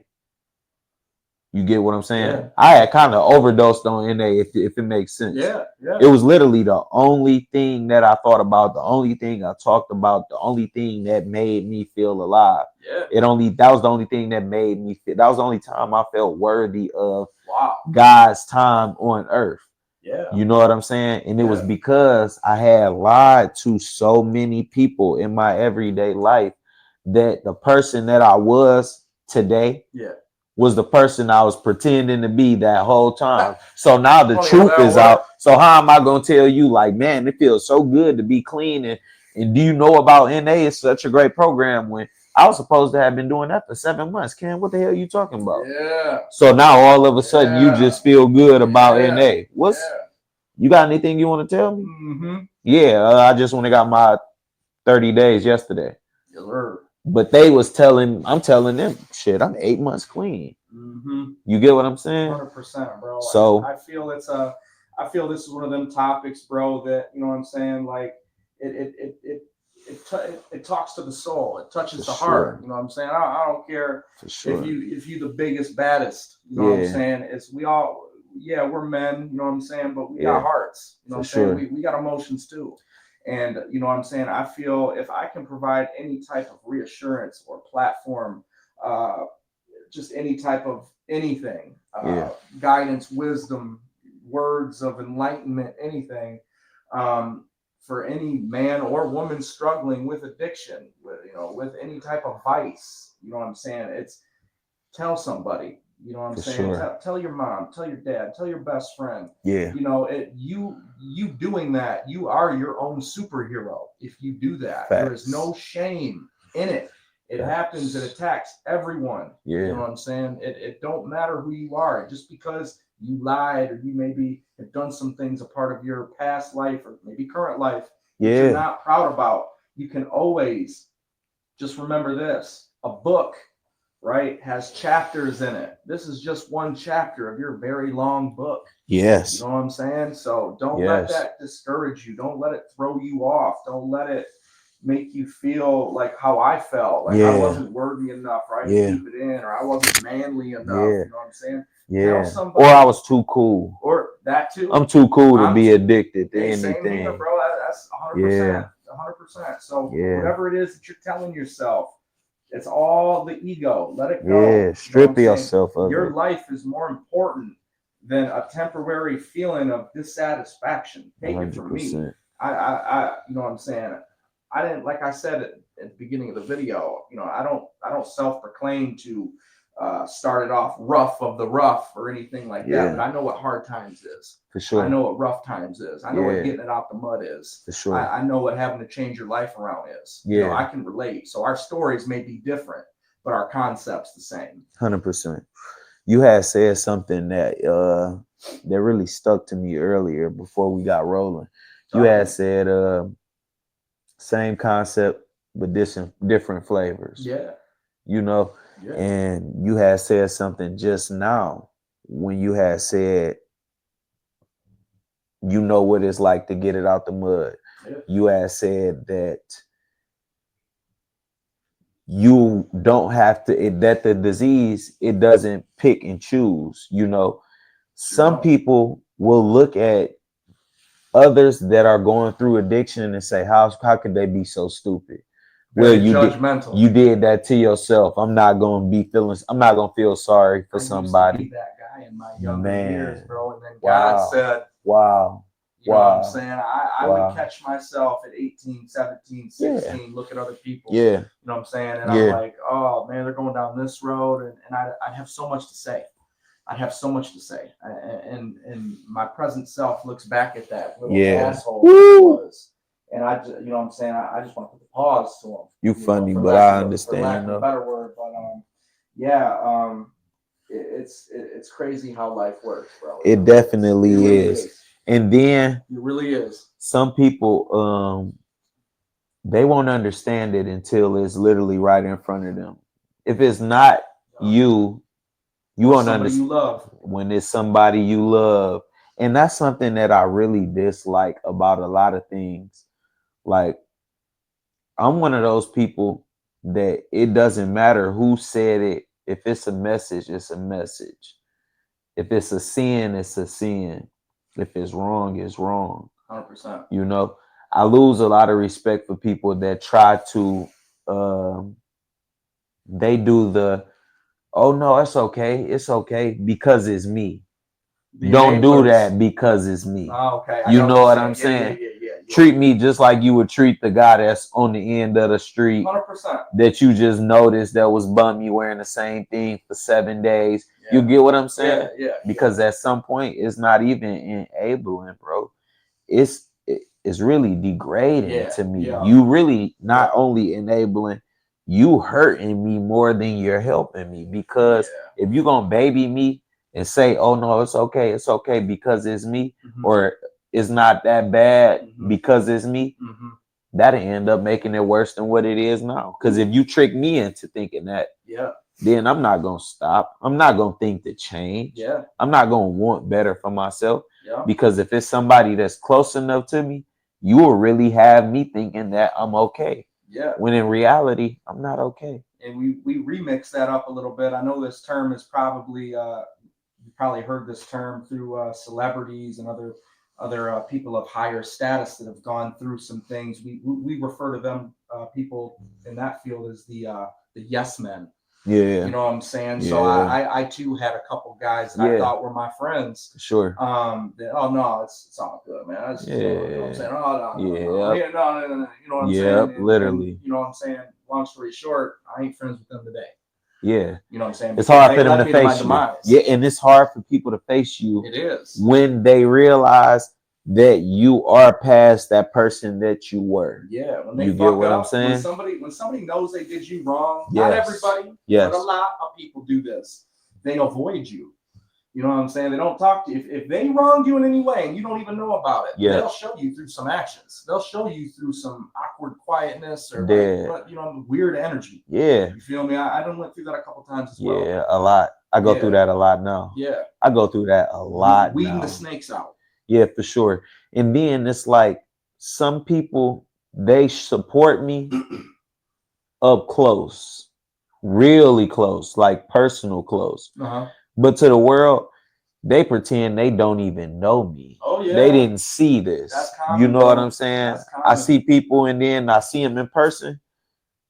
You get what I'm saying? Yeah. I had kind of overdosed on NA, if it makes sense. Yeah. Yeah. It was literally the only thing that I thought about, the only thing I talked about, the only thing that made me feel alive. Yeah. That was the only thing that made me feel, that was the only time I felt worthy of Wow. God's time on earth. Yeah. You know what I'm saying? And it was Yeah. because I had lied to so many people in my everyday life that the person that I was today Yeah. was the person I was pretending to be that whole time. So now the Funny how truth that is out. works. So how am I going to tell you, like, man, it feels so good to be clean, and do you know about NA? It's such a great program, when I was supposed to have been doing that for 7 months. Ken, what the hell are you talking about? Yeah. So now all of a sudden you Yeah. just feel good about Yeah. NA. What's Yeah. You got anything you want to tell me? Mm-hmm. Yeah, I just went and got my 30 days yesterday. Yes, sir. But I'm telling them, shit, I'm 8 months clean. Mm-hmm. You get what I'm saying? 100%, bro. So I feel I feel this is one of them topics, bro, that, you know what I'm saying, like it talks to the soul. It touches For the heart. sure. You know what I'm saying? I don't care For sure. if you the biggest, baddest. You know what I'm Yeah. saying? It's we all, yeah, we're men. You know what I'm saying? But we Yeah. got hearts. You know For what I'm saying? sure. We got emotions too. And you know what I'm saying? I feel if I can provide any type of reassurance or platform, uh, just any type of anything, Yeah. guidance, wisdom, words of enlightenment, anything, for any man or woman struggling with addiction, with, you know, with any type of vice. You know what I'm saying? It's tell somebody. You know what I'm For saying? sure. Tell your mom, tell your dad, tell your best friend. Yeah. You know, you doing that, you are your own superhero. If you do that, there is Facts. no shame in it. It Facts. happens. It attacks everyone. Yeah. You know what I'm saying? It don't matter who you are. Just because you lied or you maybe have done some things a part of your past life or maybe current life that you're Yeah. not proud about, you can always just remember this: a book, right, has chapters in it. This is just one chapter of your very long book. Yes. You know what I'm saying? So don't let Yes. that discourage you. Don't let it throw you off. Don't let it make you feel like how I felt, like I Yeah. wasn't worthy enough, right? Yeah. To keep it in, or I wasn't manly enough. Yeah. You know what I'm saying? Tell Yeah. Or somebody, I was too cool. or that too. I'm too cool to I'm be too- addicted to Hey, same here, anything. bro. That's 100%. 100%. So Yeah. whatever it is that you're telling yourself, it's all the ego. Let it go. Yeah. You know what Strip I'm saying? yourself of Your it. life is more important than a temporary feeling of dissatisfaction. Take it from me. 100%. You know what I'm saying? I didn't, like I said at the beginning of the video, you know, I don't self-proclaim to start it off rough of the rough or anything like Yeah. that. But I know what hard times is. For sure. I know what rough times is. I know what Yeah. getting it out the mud is. For sure. I know what having to change your life around is. You know, Yeah. I can relate. So our stories may be different, but our concept's the same. 100%. You had said something that really stuck to me earlier before we got rolling. You had said Same concept, but different flavors. Yeah. You know, Yeah. and you had said something just now when you had said you know what it's like to get it out the mud. Yeah. You had said that you don't have to that the disease, it doesn't pick and choose. You know, some No. people will look at others that are going through addiction and say, how could they be so stupid? Well, Very judgmental. you did that to yourself. I'm not gonna feel sorry for I used to be somebody. that guy in my younger years, Man. bro. And then God Wow. said, Wow. you know what I'm Wow. saying? I would Wow. catch myself at 18, 17, 16, look at other people. Yeah. You know what I'm saying? And I'm Yeah. like, oh man, they're going down this road, and I'd have so much to say. I'd have so much to say, and my present self looks back at that little Yeah. asshole that was, and I just, you know what I'm saying? I just want to put the pause to him. You know, funny, for but lack I of a- understand, For lack of though. a better word, but yeah, it's crazy how life works, bro. It definitely is. And then It really is. some people they won't understand it until it's literally right in front of them. If it's not you, you Or won't somebody understand you love. when it's somebody you love. And that's something that I really dislike about a lot of things. Like, I'm one of those people that it doesn't matter who said it. If it's a message, it's a message. If it's a sin, it's a sin. If it's wrong, it's wrong. 100%. You know, I lose a lot of respect for people that try to um they do the, oh no, it's okay because it's me. The Don't do enablers. that because it's me. Oh, okay. You know what I'm Yeah, saying? Yeah. Treat me just like you would treat the guy that's on the end of the street 100%. that you just noticed that was bum you wearing the same thing for 7 days. Yeah. You get what I'm saying? Yeah. Because at some point it's not even enabling, bro. It's really degrading to me. Yeah. You really not only enabling, you hurting me more than you're helping me. Because if you're gonna baby me and say, oh no, it's okay because it's me, or it's not that bad because it's me, that'll end up making it worse than what it is now. Because if you trick me into thinking that, then I'm not gonna stop. I'm not gonna think to change. I'm not gonna want better for myself. Because if it's somebody that's close enough to me, you will really have me thinking that I'm okay. When in reality, I'm not okay. And we remix that up a little bit. I know this term is probably you probably heard this term through celebrities and other people of higher status that have gone through some things. We refer to them people in that field as the yes men. Yeah. You know what I'm saying? Yeah. So I too had a couple guys that I thought were my friends. Sure. That, oh no, it's all good, man. That's just, you know what I'm saying? Oh no, no. Yeah. No. You know what I'm saying? Literally. And, you know what I'm saying? Long story short, I ain't friends with them today. Yeah. You know what I'm saying? It's Because hard they for them led to me my face you. demise. Yeah, and it's hard for people to face you. It is. When they realize that you are past that person that you were. Yeah, when they You fuck get what up, I'm saying? when somebody knows they did you wrong, Yes. not everybody, Yes. but a lot of people do this. They avoid you. You know what I'm saying? They don't talk to you. If they wronged you in any way and you don't even know about it, they'll show you through some actions. They'll show you through some awkward quietness or like, you know, weird energy. Yeah. You feel me? I done went through that a couple times as well. Yeah, a lot. I go through that a lot now. Yeah. I go through that a lot Weeding now. the snakes out. Yeah, for sure. And then it's like some people, they support me up close, really close, like personal close. But to the world, they pretend they don't even know me. Oh yeah. They didn't see this. That's common, you know bro. what I'm saying? I see people and then I see them in person.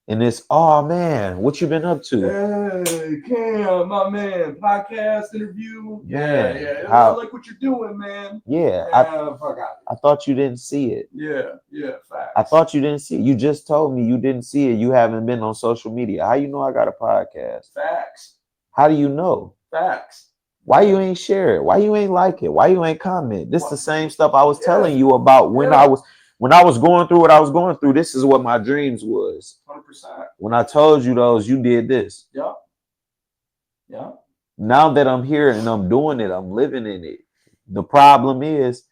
And it's, oh man, what you been up to? Hey, Cam, my man, podcast interview. Yeah. I like what you're doing, man. Yeah. I thought you didn't see it. Yeah, facts. I thought you didn't see it. You just told me you didn't see it. You haven't been on social media. How you know I got a podcast? Facts. How do you know? Facts. Why you ain't share it? Why you ain't like it? Why you ain't comment? This is the same stuff I was telling you about when I was going through what I was going through. This is what my dreams was. 100%. When I told you those, you did this. Yeah. Now that I'm here and I'm doing it, I'm living in it. The problem is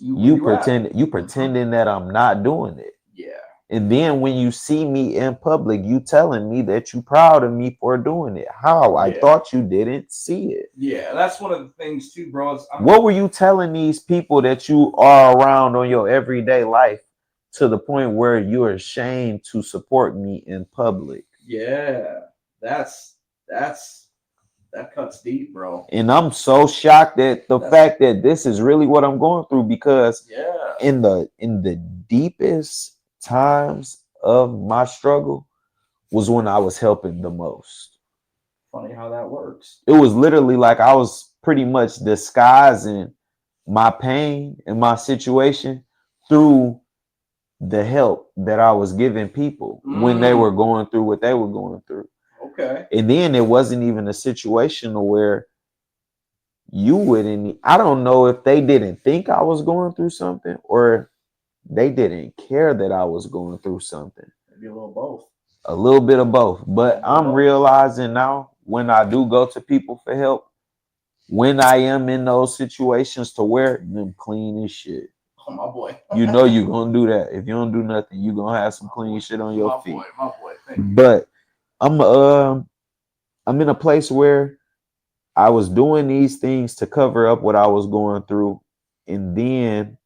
You where at. pretending that I'm not doing it. Yeah. And then when you see me in public, you telling me that you proud of me for doing it. How? I Yeah. thought you didn't see it. Yeah, that's one of the things too, bro. What were you telling these people that you are around on your everyday life to the point where you're ashamed to support me in public? Yeah, that's that cuts deep, bro. And I'm so shocked at the fact that this is really what I'm going through, because Yeah. in the deepest times of my struggle was when I was helping the most. Funny how that works. It was literally like I was pretty much disguising my pain and my situation through the help that I was giving people when they were going through what they were going through. Okay. And then it wasn't even a situation where you wouldn't, I don't know if they didn't think I was going through something or they didn't care that I was going through something. Maybe a little both. A little bit of both. But I'm realizing now when I do go to people for help, when I am in those situations to where them clean as shit. Oh, my boy. You know you're gonna do that. If you don't do nothing, you're gonna have some clean shit on your feet. My boy. Thank you. But I'm in a place where I was doing these things to cover up what I was going through. And then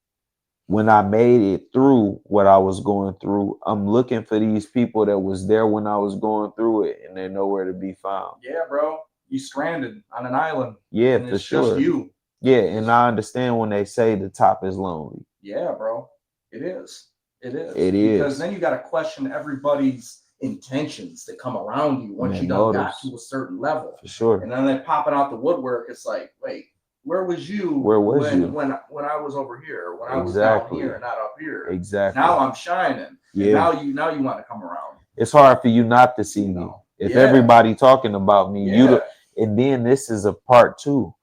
when I made it through what I was going through, I'm looking for these people that was there when I was going through it, and they're nowhere to be found. Yeah, bro. You stranded on an island. Yeah, for sure. Just you. Yeah, and I understand when they say the top is lonely. Yeah, bro. It is. It is. It is. Because then you got to question everybody's intentions that come around you once you done got to a certain level. For sure. And then they're popping out the woodwork. It's like, wait, where was you? Where was you when I was over here? When I was down here and not up here? Exactly. Now I'm shining. Yeah. And now you want to come around. It's hard for you not to see me. If everybody talking about me, and then this is a part too.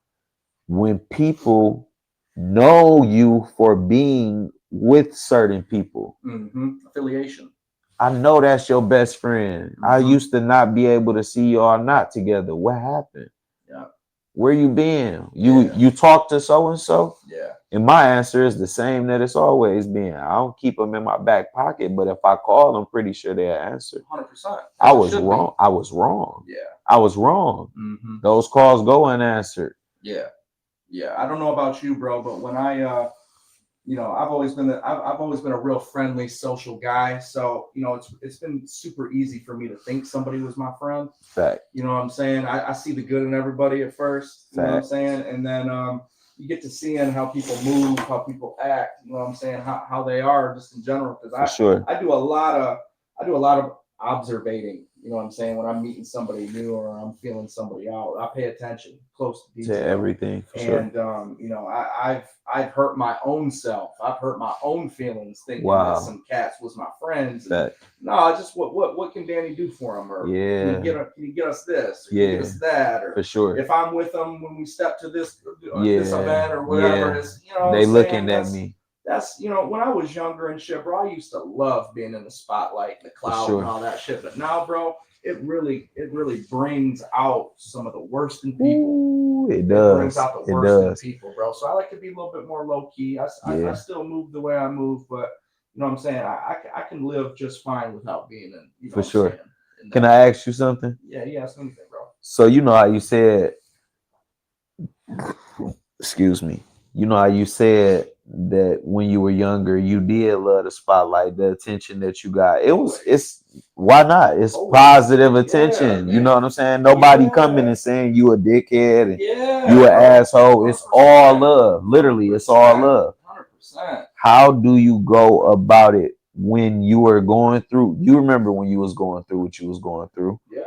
When people know you for being with certain people, affiliation. I know that's your best friend. I used to not be able to see y'all not together. What happened? Yeah. Where you been? You talk to so and so? Yeah. And my answer is the same that it's always been. I don't keep them in my back pocket, but if I call, I'm pretty sure they'll answer. 100%. I was wrong. I was wrong. Yeah. I was wrong. Those calls go unanswered. Yeah. Yeah. I don't know about you, bro, but when I I've always been a real friendly social guy. So, it's been super easy for me to think somebody was my friend. Fact. You know what I'm saying? I see the good in everybody at first. You know what I'm saying? And then you get to seeing how people move, how people act, you know what I'm saying, how they are just in general. Because I do a lot of observating, you know what I'm saying, when I'm meeting somebody new or I'm feeling somebody out. I pay attention close to detail. To everything, for sure. And I've hurt my own self. I've hurt my own feelings thinking that some cats was my friends. No, just what can Danny do for him? Or can you get us this? Or can you get us that? Or for sure. If I'm with them when we step to this event or whatever it is, they looking at me. That's when I was younger and shit, bro, I used to love being in the spotlight, the cloud, and all that shit. But now, bro, it really brings out some of the worst in people. Ooh, it does. It brings out the worst in people, bro. So I like to be a little bit more low key. I still move the way I move, but you know what I'm saying? I can live just fine without being in. For sure. Can I ask you something? Yeah, ask anything, bro. So you know how you said, excuse me. You know how you said that when you were younger, you did love the spotlight, the attention that you got. It's why not? It's positive attention. You know what I'm saying? Nobody coming and saying you a dickhead and you an asshole. It's all love. Literally, it's all love. 100%. How do you go about it when you were going through? You remember when you was going through what you was going through? Yeah.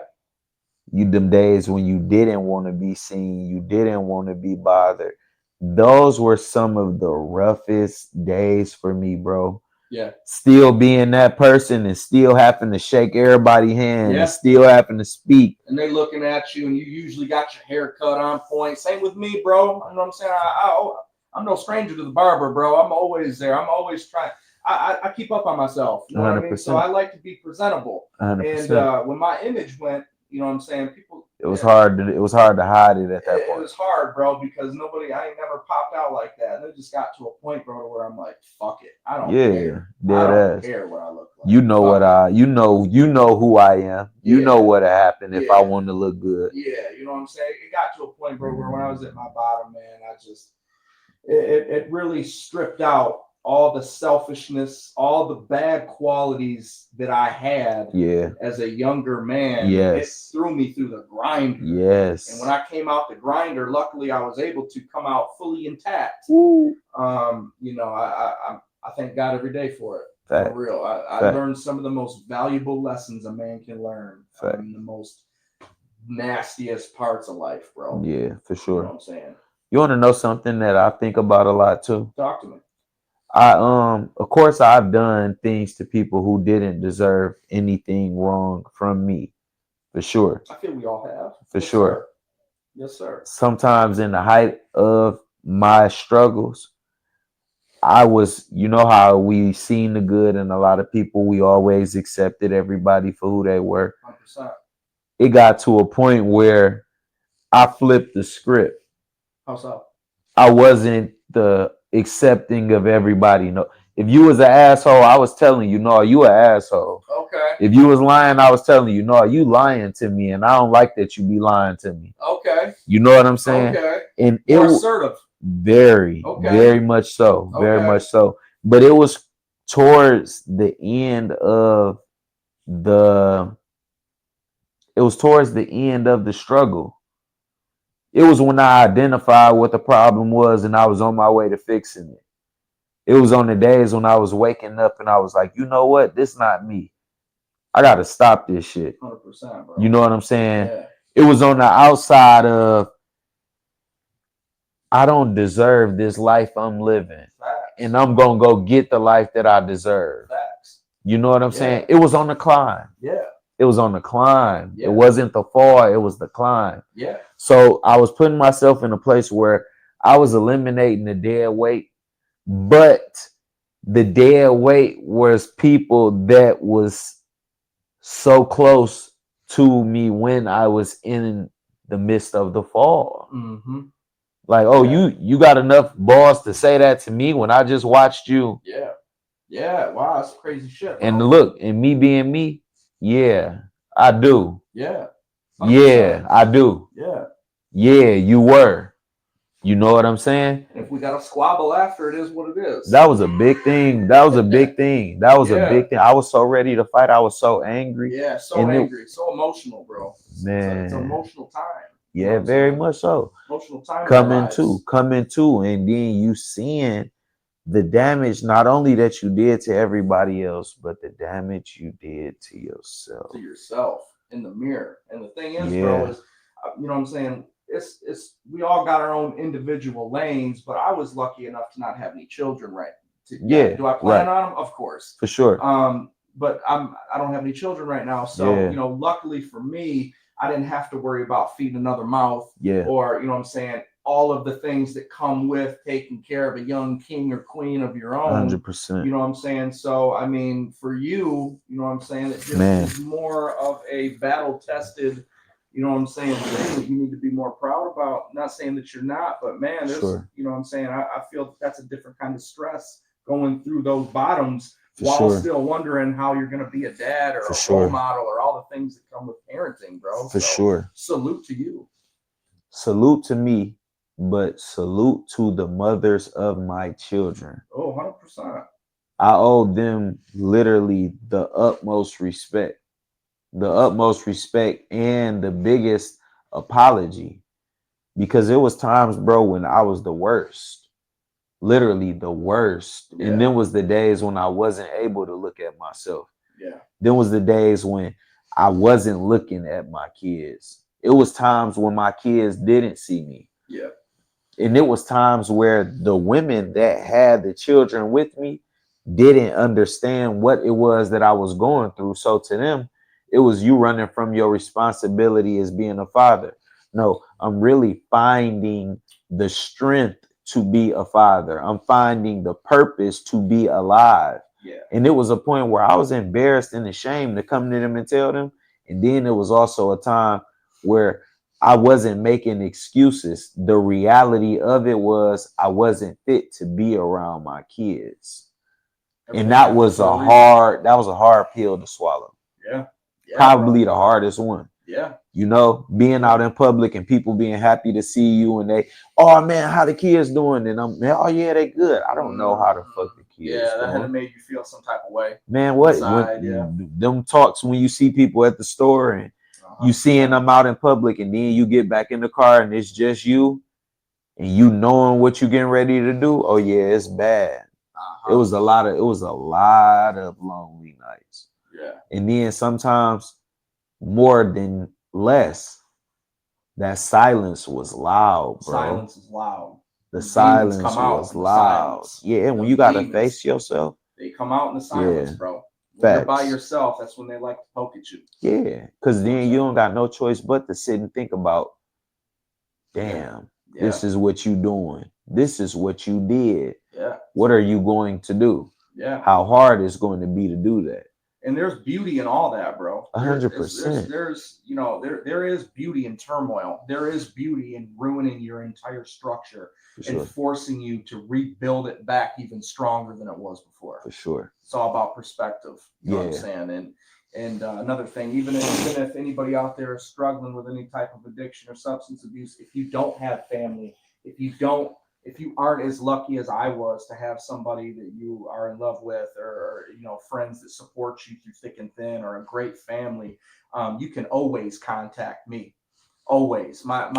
You them days when you didn't want to be seen, you didn't want to be bothered. Those were some of the roughest days for me, bro. Yeah. Still being that person and still having to shake everybody's hand and still having to speak. And they looking at you and you usually got your hair cut on point. Same with me, bro. You know what I'm saying? I'm no stranger to the barber, bro. I'm always there. I'm always trying. I keep up on myself. You know 100%. What I mean? So I like to be presentable. 100%. And when my image went, you know what I'm saying? It was Yeah. hard to hide it at that It point. was hard, bro, because I ain't never popped out like that. And it just got to a point, bro, where I'm like, fuck it. I don't Yeah, care. I dead don't ass. care what I look like. You know what Fuck it. you know who I am. You know Yeah. what'll happen if I Yeah. want to look good. Yeah. You know what I'm saying? It got to a point, bro, where when I was at my bottom, man, it really stripped out all the selfishness, all the bad qualities that I had Yeah. as a younger man. It Yes. threw me through the grinder. Yes. And when I came out the grinder, luckily I was able to come out fully intact. Woo. You know, I thank God every day for it. Fact. For real. I Fact. learned some of the most valuable lessons a man can learn in the most nastiest parts of life, bro. Yeah, for You know sure. what I'm saying? You want to know something that I think about a lot too? Talk to me. Of course I've done things to people who didn't deserve anything wrong from me. For sure. I feel we all have. For Yes, sure. Sir. Yes, sir. Sometimes in the height of my struggles, I was, you know how we seen the good in a lot of people, we always accepted everybody for who they were. 100%. It got to a point where I flipped the script. How so? I wasn't the accepting of everybody. No, if you was an asshole, I was telling you, no, you an asshole. Okay. If you was lying, I was telling you, no, you lying to me, and I don't like that you be lying to me. Okay. You know what I'm saying? Okay. And More it assertive. very, Okay. very much so, very Okay. much so. But it was towards the end of the. It was towards the end of the struggle. It was when I identified what the problem was, and I was on my way to fixing it. It was on the days when I was waking up and I was like, you know what? This not me. I gotta stop this shit. 100%, bro. You know what I'm saying? Yeah. It was on the outside of I don't deserve this life I'm living. Facts. And I'm gonna go get the life that I deserve. Facts. You know what I'm Yeah. saying? It was on the climb. Yeah. It was on the climb. Yeah. It wasn't the fall, it was the climb. Yeah. So I was putting myself in a place where I was eliminating the dead weight, but the dead weight was people that was so close to me when I was in the midst of the fall. Mm-hmm. Like, oh, Yeah. you got enough balls to say that to me when I just watched you. Yeah. Yeah. Wow, that's crazy shit, bro. And look, and me being me, yeah, I do. Yeah. Yeah, 100%. I do. Yeah. Yeah, you were. You know what I'm saying? And if we got to squabble after, it is what it is. That was a big thing. That was a big thing. That was a Yeah. big thing. I was so ready to fight. I was so angry. Yeah, so And angry, so emotional, bro. It's man, an emotional time. You know yeah, what I'm very saying? much so. Emotional time. in our Coming lives. to, and then you seeing the damage not only that you did to everybody else, but the damage you did to yourself. To yourself in the mirror. And the thing is, Yeah. bro, is you know what I'm saying? It's we all got our own individual lanes, but I was lucky enough to not have any children, right? Yeah, Do I plan right. on them? Of course. For sure. But I don't have any children right now, so Yeah. you know, luckily for me, I didn't have to worry about feeding another mouth, Yeah. or you know what I'm saying, all of the things that come with taking care of a young king or queen of your own. 100%. You know what I'm saying? So I mean, for you, you know what I'm saying, it just Man. is more of a battle tested, you know what I'm saying, thing that you need to be more proud about. Not saying that you're not, but man, there's Sure. you know what I'm saying, I feel that's a different kind of stress going through those bottoms For while sure. still wondering how you're going to be a dad or For a sure. role model or all the things that come with parenting, bro. For So, sure. salute to you. Salute to me, but salute to the mothers of my children. Oh, 100%. I owe them literally the utmost respect. The utmost respect and the biggest apology. Because there was times, bro, when I was the worst. Literally the worst. Yeah. And then was the days when I wasn't able to look at myself. Yeah. Then was the days when I wasn't looking at my kids. It was times when my kids didn't see me. Yeah. And it was times where the women that had the children with me didn't understand what it was that I was going through. So to them, it was you running from your responsibility as being a father. No, I'm really finding the strength to be a father. I'm finding the purpose to be alive. Yeah. And it was a point where I was embarrassed and ashamed to come to them and tell them. And then it was also a time where I wasn't making excuses. The reality of it was I wasn't fit to be around my kids. And Everything happens for a reason. that was a hard pill to swallow. Yeah. Yeah, Probably bro. the hardest one. Yeah. You know, being out in public and people being happy to see you and they, oh man, how the kids doing? And I'm, oh yeah, they good. I don't know how the fuck the kids Yeah, that had doing. made you feel some type of way. Man, what Inside, yeah. when them talks when you see people at the store and you 100%. seeing them out in public and then you get back in the car and it's just you and you knowing what you getting ready to do. Oh yeah, it's bad. It was a lot of lonely nights. Yeah. And then sometimes more than less, that silence was loud, bro. Silence is loud. The Demons silence come out was in the loud. silence. Yeah, when Those you gotta demons, face yourself. they come out in the silence, bro. When you're by Facts. yourself, that's when they like to poke at you. Yeah, because then you don't got no choice but to sit and think about, damn, this is what you doing. This is what you did. Yeah. What are you going to do? Yeah. How hard it's going to be to do that. And there's beauty in all that, bro. 100%. There's you know, there is beauty in turmoil. There is beauty in ruining your entire structure and forcing you to rebuild it back even stronger than it was before. For sure. It's all about perspective. You know what I'm saying? And another thing, even if anybody out there is struggling with any type of addiction or substance abuse, if you don't have family, if you aren't as lucky as I was to have somebody that you are in love with, or you know, friends that support you through thick and thin, or a great family, you can always contact me. Always, my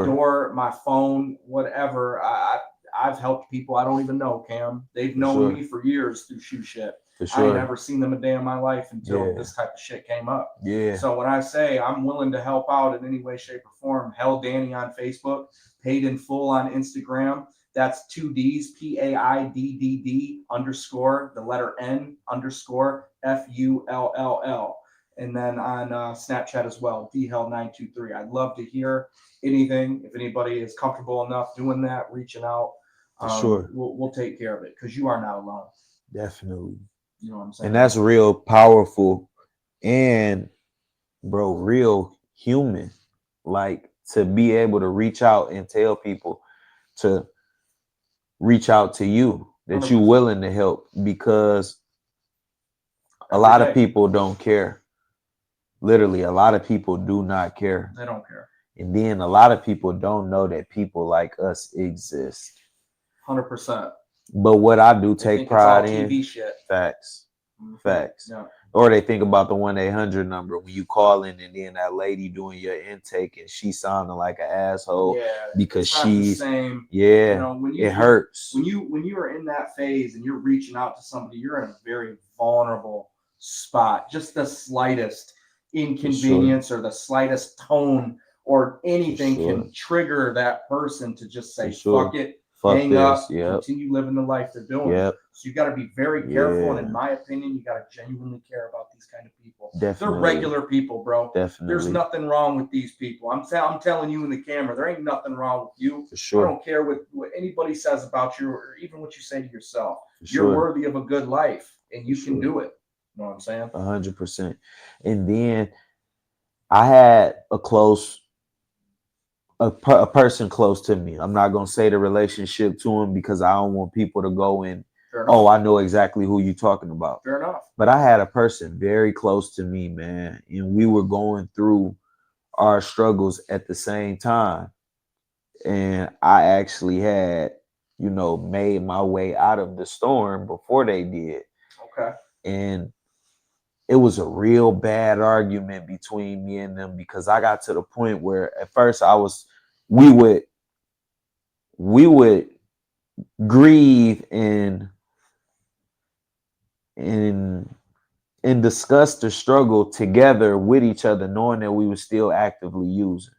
door, my phone, whatever. I've helped people I don't even know, Cam. They've known me for years through shoe shit. I ain't never seen them a day in my life until this type of shit came up. Yeah. So when I say I'm willing to help out in any way, shape, or form, Hell Danny on Facebook, Paid in Full on Instagram. That's 2 D's, PAIDDD _ the letter N _ FULLL. And then on Snapchat as well, dhell923. I'd love to hear anything. If anybody is comfortable enough doing that, reaching out, we'll take care of it, because you are not alone. Definitely. You know what I'm saying? And that's real powerful and, bro, real human. Like, to be able to reach out and tell people to reach out to you, that you're willing to help, because a lot of people don't care. Literally, a lot of people do not care. They don't care. And then a lot of people don't know that people like us exist. 100%. But what I do take pride in, TV shit. Facts. Facts. Yeah. Or they think about the 1-800 number when you call in, and then that lady doing your intake and she sounding like an asshole because she's the same. Yeah, you know, when it hurts. When you are in that phase and you're reaching out to somebody, you're in a very vulnerable spot. Just the slightest inconvenience or the slightest tone or anything can trigger that person to just say, fuck it. Hang up, continue living the life they're doing. So you got to be very careful. And in my opinion, you got to genuinely care about these kind of people. They're regular people, bro. There's nothing wrong with these people. I'm telling you in the camera, there ain't nothing wrong with you. I don't care what anybody says about you, or even what you say to yourself. You're worthy of a good life, and you can do it. You know what I'm saying? 100%. And then I had a person close to me. I'm not going to say the relationship to him, because I don't want people to go in, oh, I know exactly who you're talking about. Fair enough. But I had a person very close to me, man, and we were going through our struggles at the same time. And I actually had, made my way out of the storm before they did. Okay. And it was a real bad argument between me and them, because I got to the point where at first we would grieve and discuss the struggle together with each other, knowing that we were still actively using.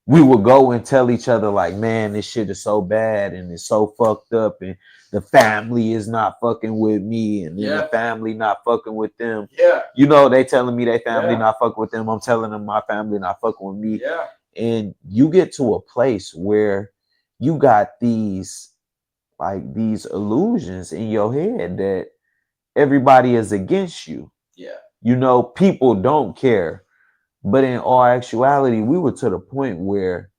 We would go and tell each other like, man, this shit is so bad and it's so fucked up, and the family is not fucking with me, and then the family not fucking with them. Yeah. They telling me they family not fucking with them. I'm telling them my family not fucking with me. Yeah. And you get to a place where you got these illusions in your head that everybody is against you. Yeah. People don't care. But in all actuality, we were to the point where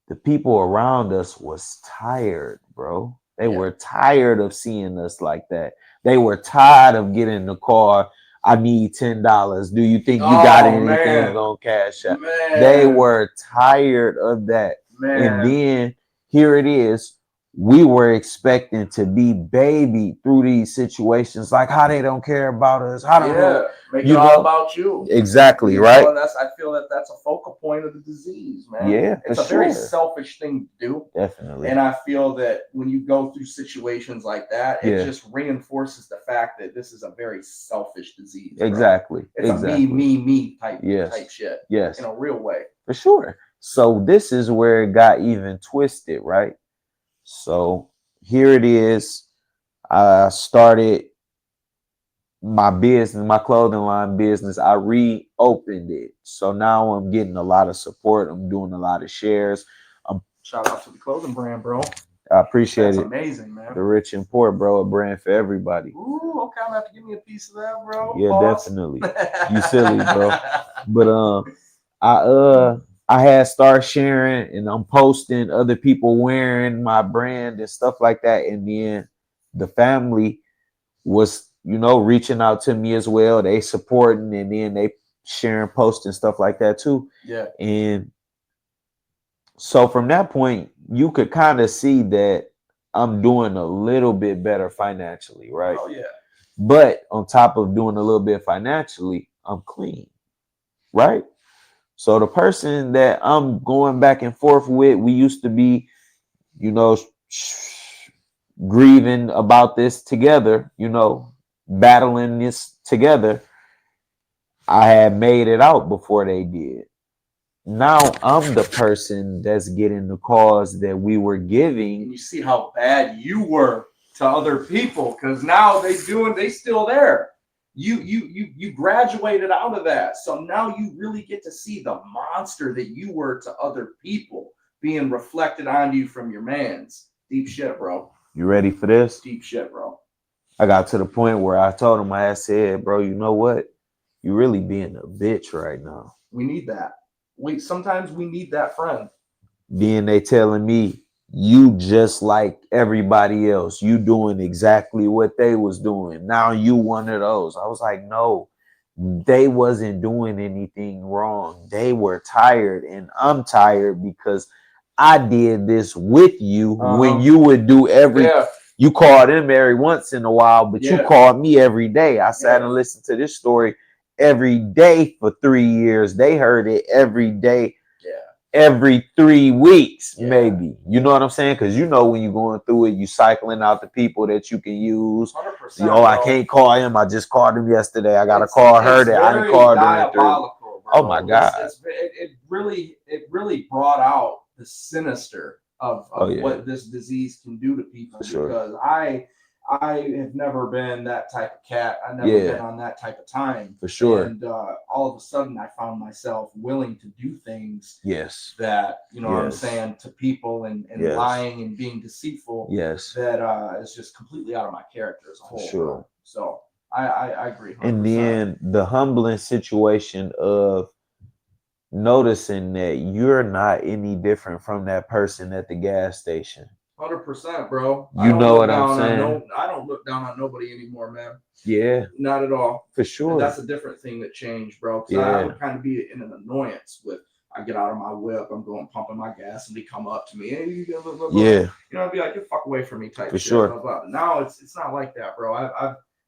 the people around us was tired, bro. They Yeah. were tired of seeing us like that. They were tired of getting in the car. I need $10. Do you think you got Oh anything man, on Cash App? They man, were tired of that. And man. then here it is. We were expecting to be babied through these situations, like how they don't care about us. How don't Yeah, know, make it you all know? about you. Exactly, You know, right? and I feel that that's a focal point of the disease, man. Yeah, for It's a very sure. selfish thing to do. Definitely. And I feel that when you go through situations like that, it Yeah. just reinforces the fact that this is a very selfish disease. Bro. Exactly. It's exactly. a me type Yes. shit Yes. in a real way. For sure. So this is where it got even twisted, right? So here it is. I started my business, my clothing line business. I reopened it. So now I'm getting a lot of support. I'm doing a lot of shares. Shout out to the clothing brand, bro. I appreciate That's it. amazing, man. The Rich and Poor, bro, a brand for everybody. Ooh, okay, I'm gonna have to give me a piece of that, bro. Yeah, Boss. definitely. You silly, bro. But I had started sharing and I'm posting other people wearing my brand and stuff like that. And then the family was, reaching out to me as well. They supporting and then they sharing posts and stuff like that too. Yeah. And so from that point, you could kind of see that I'm doing a little bit better financially, right? Oh yeah. But on top of doing a little bit financially, I'm clean, right? So the person that I'm going back and forth with, we used to be, you know, grieving about this together, battling this together. I had made it out before they did. Now I'm the person that's getting the cause that we were giving. And you see how bad you were to other people, because now they still there. You graduated out of that, so now you really get to see the monster that you were to other people being reflected on you from your mans. Deep shit, bro. You ready for this? Deep shit, bro. I got to the point where I told him, I had said, bro, you know what? You really being a bitch right now. We need that. Sometimes we need that friend. Then they telling me, you just like everybody else. You doing exactly what they was doing. Now you one of those. I was like, no, they wasn't doing anything wrong. They were tired, and I'm tired because I did this with you when you would do you called them every once in a while, but you called me every day. I sat and listened to this story every day for 3 years. They heard it every day. Every 3 weeks, maybe. You know what I'm saying? Because when you're going through it, you cycling out the people that you can use. 100%, I can't call him. I just called him yesterday. I gotta call her that I didn't call her in 3. Oh my God! It really brought out the sinister of what this disease can do to people. Because I have never been that type of cat. I've never been on that type of time. For sure. And all of a sudden, I found myself willing to do things. Yes. That, what I'm saying, to people and lying and being deceitful. Yes. That is just completely out of my character as a whole. Sure. So I agree. 100%. And then the humbling situation of noticing that you're not any different from that person at the gas station. 100%, bro. You know what I'm saying? I don't look down on nobody anymore, man. Yeah. Not at all. For sure. And that's a different thing that changed, bro. Because I would kind of be in an annoyance with, I get out of my whip, I'm going pumping my gas, and they come up to me, hey, blah, blah, blah, blah. I'd be like, get fuck away from me type. For shit, sure. Blah, blah. Now it's not like that, bro.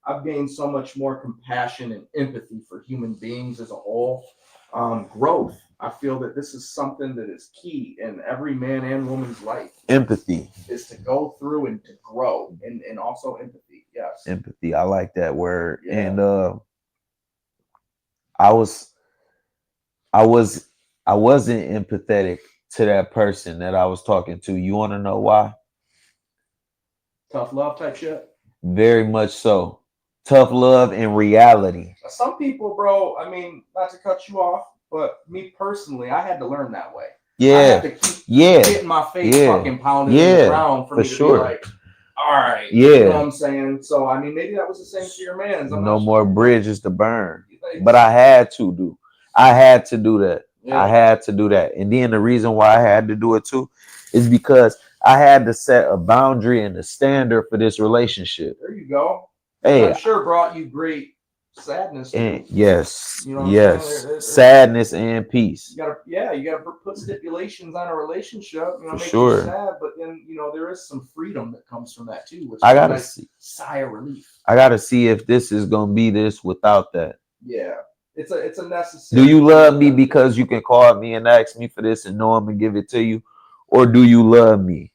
I've gained so much more compassion and empathy for human beings as a whole. Growth. I feel that this is something that is key in every man and woman's life. Empathy is to go through and to grow, and also empathy. Yes, empathy. I like that word. Yeah. And I wasn't empathetic to that person that I was talking to. You want to know why? Tough love type shit. Very much so. Tough love in reality. Some people, bro, I mean, not to cut you off, but me personally, I had to learn that way. Yeah. I had to keep getting my face fucking pounded in the ground for me to be like, all right. You know what I'm saying? So, I mean, maybe that was the same to your man. No more bridges to burn. But I had to do. I had to do that. I Yeah. had to do that. And then the reason why I had to do it too is because I had to set a boundary and a standard for this relationship. There you go. Which I'm Hey, sure brought you great sadness and too. yes, You know what I'm saying? yes, sadness and peace You gotta put stipulations on a relationship. You know, for makes you sure. sad, but then there is some freedom that comes from that too, which I is a gotta nice see. sigh of relief. I gotta see if this is gonna be this without that. Yeah, it's a Do necessary you thing. love You me gotta do. because you can call me and ask me for this and know I'm gonna give it to you, or do you love me?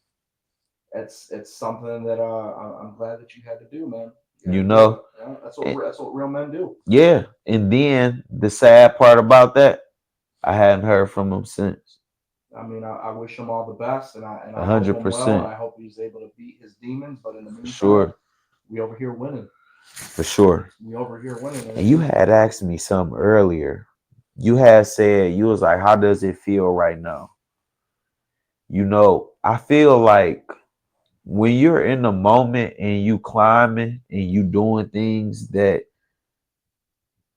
It's something that I'm glad that you had to do, man. You You had to do it. know. Yeah, And- that's what real men do. yeah. And then the sad part about that, I hadn't heard from him since. I mean, I wish him all the best, and A I hope hundred him well, and percent I hope he's able to beat his demons. But in the for meantime, sure. we over here winning. For sure. We over here winning. And you had asked me something earlier. You had said you was like, "How does it feel right now?" I feel like when you're in the moment and you climbing and you doing things that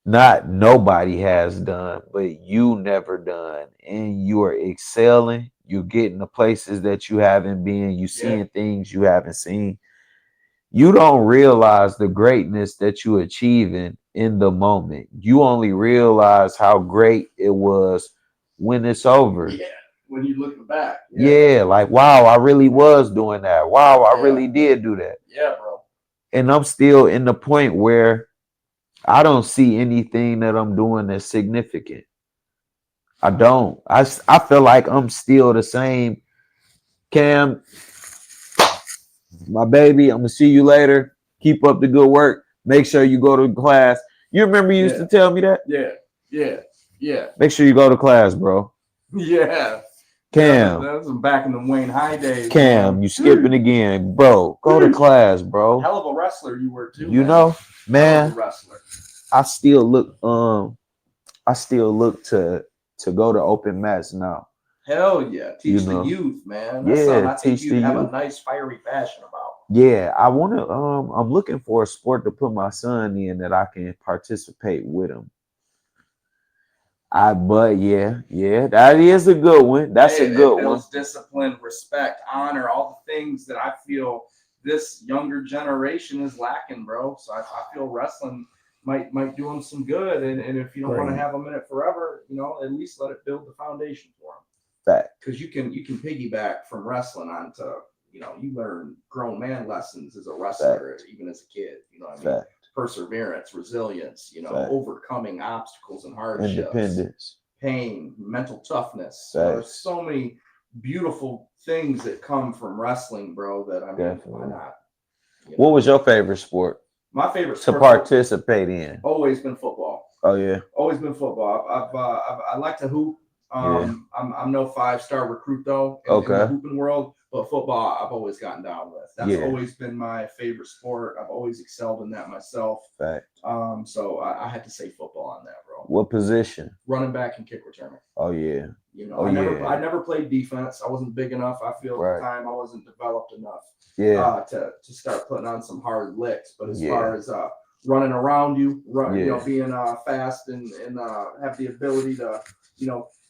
not nobody has done, but you never done, and you are excelling, you're getting the places that you haven't been, you Yeah. seeing things you haven't seen. You don't realize the greatness that you achieving in the moment. You only realize how great it was when it's over. Yeah. When you looking back. Yeah, like wow, I really was doing that. Wow, I Yeah. really did do that. Yeah, bro. And I'm still in the point where I don't see anything that I'm doing that's significant. I don't. I feel like I'm still the same. Cam, my baby, I'm gonna see you later. Keep up the good work. Make sure you go to class. You remember you used to tell me that? Yeah. Yeah. Yeah. Make sure you go to class, bro. Yeah. Cam, That was back in the Wayne High days. Cam, Man. you skipping again, bro. Go to class, bro. Hell of a wrestler you were too. You man. know, Hell of a man. wrestler. I still look to go to open mats now. Hell yeah. Teach the know. youth, man. That's something I think you'd have a nice fiery passion about. Yeah, I want to. I'm looking for a sport to put my son in that I can participate with him. But yeah, that is a good one. That's a good It one. builds discipline, respect, honor, all the things that I feel this younger generation is lacking, bro. So I feel wrestling might do them some good. And if you don't want to have them in it forever, at least let it build the foundation for them. Fact. Because you can piggyback from wrestling onto you learn grown man lessons as a wrestler, even as a kid. You know what I mean? Fact. Perseverance, resilience, Fact. overcoming obstacles and hardships, Independence, pain, mental toughness. Fact. There's so many beautiful things that come from wrestling, bro. That I mean, Definitely. why not? What was your favorite sport? My favorite to sport participate in? Always been football. Oh yeah. Always been football. I like to hoop. I'm no 5-star recruit though in the hooping world, but football I've always gotten down with. That's always been my favorite sport. I've always excelled in that myself. Fact. So I had to say football on that, bro. What position? Running back and kick returner. Oh yeah. I never played defense. I wasn't big enough. I feel at the time I wasn't developed enough. To start putting on some hard licks. But as far as running around you, being fast and have the ability to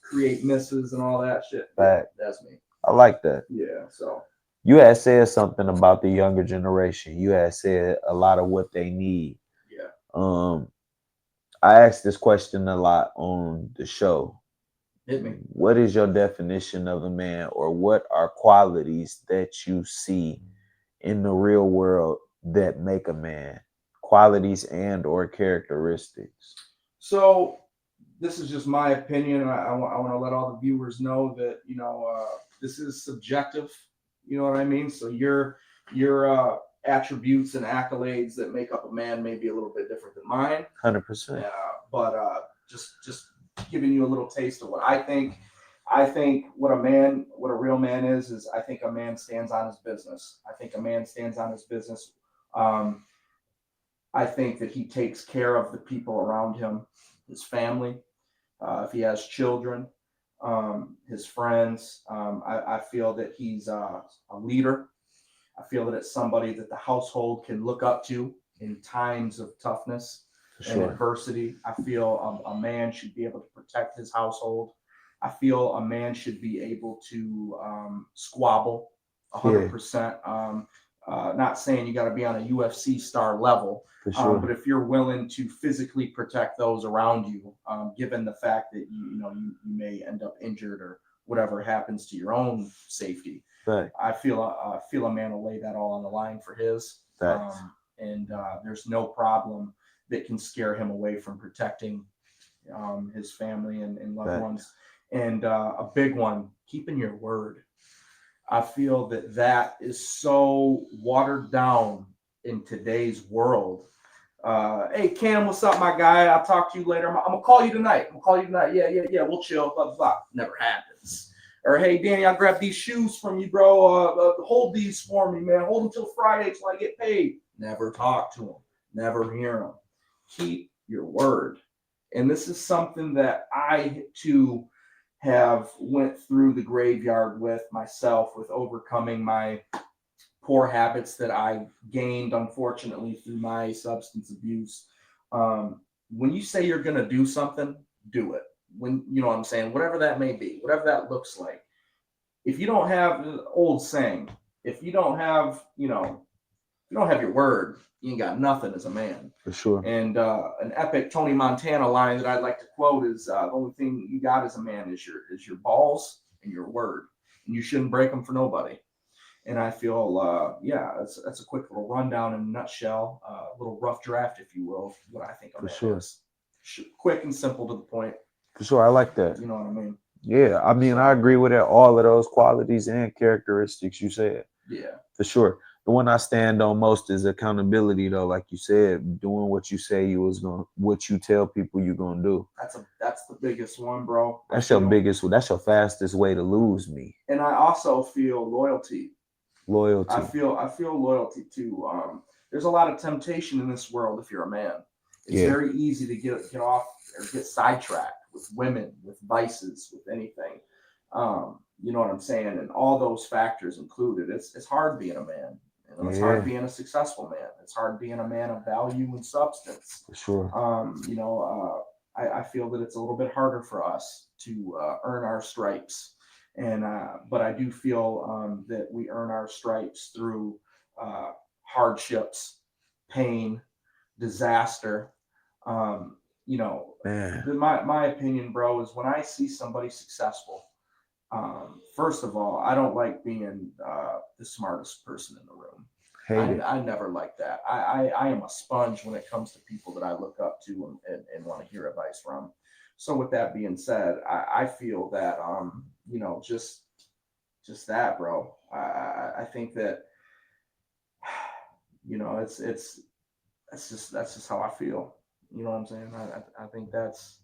create misses and all that shit. Fact. That's me. I like that. Yeah. So you had said something about the younger generation. You had said a lot of what they need. Yeah. I asked this question a lot on the show. Hit me. What is your definition of a man, or what are qualities that you see in the real world that make a man? Qualities and or characteristics. So this is just my opinion. I want to let all the viewers know that this is subjective. You know what I mean? So your attributes and accolades that make up a man may be a little bit different than mine. 100%. But just giving you a little taste of what I think. I think what a real man is I think a man stands on his business. I think a man stands on his business. I think that he takes care of the people around him, his family, if he has children, his friends. I feel that he's a leader. I feel that it's somebody that the household can look up to in times of toughness. For in sure. adversity. I feel a man should be able to protect his household. I feel a man should be able to squabble Yeah, 100%. Not saying you got to be on a UFC star level, for but sure. if you're willing to physically protect those around you, given the fact that you may end up injured or whatever happens to your own safety, Fact. I feel a man will lay that all on the line for his, Facts. and there's no problem that can scare him away from protecting his family and loved Facts. ones. And a big one, keeping your word. I feel that that is so watered down in today's world. Hey Cam, what's up, my guy? I'll talk to you later. I'm gonna call you tonight. I'm gonna call you tonight. Yeah, yeah, yeah. We'll chill. Blah blah blah. Never happens. Or hey Danny, I'll grab these shoes from you, bro. Hold these for me, man. Hold them till Friday till I get paid. Never talk to them. Never hear them. Keep your word. And this is something that I too have went through the graveyard with myself, with overcoming my poor habits that I gained, unfortunately, through my substance abuse. When you say you're going to do something, do it. When you know what I'm saying, whatever that may be, whatever that looks like. If you don't have the old saying, if you don't have, you don't have your word, you ain't got nothing as a man. For sure. And an epic Tony Montana line that I'd like to quote is the only thing you got as a man is your balls and your word, and you shouldn't break them for nobody. And I feel, yeah, that's a quick little rundown in a nutshell, a little rough draft, if you will, of what I think a For man sure. is. Quick and simple to the point. For sure. I like that. You know what I mean? Yeah. I mean, I agree with that. All of those qualities and characteristics you said. Yeah. For sure. The one I stand on most is accountability, though. Like you said, doing what you say you was going, what you tell people you're gonna do. That's the biggest one, bro. That's your biggest. That's your fastest way to lose me. And I also feel loyalty. Loyalty. I feel loyalty too. There's a lot of temptation in this world if you're a man. It's very easy to get off or get sidetracked with women, with vices, with anything. You know what I'm saying? And all those factors included. It's hard being a man. It's hard being a successful man. It's hard being a man of value and substance. For sure. I feel that it's a little bit harder for us to earn our stripes. And but I do feel that we earn our stripes through hardships, pain, disaster. Man. My opinion, bro, is when I see somebody successful, first of all, I don't like being the smartest person in the room. I never like that. I am a sponge when it comes to people that I look up to and want to hear advice from. So with that being said, I feel that just that, bro. I think that that's just how I feel. You know what I'm saying? I think that's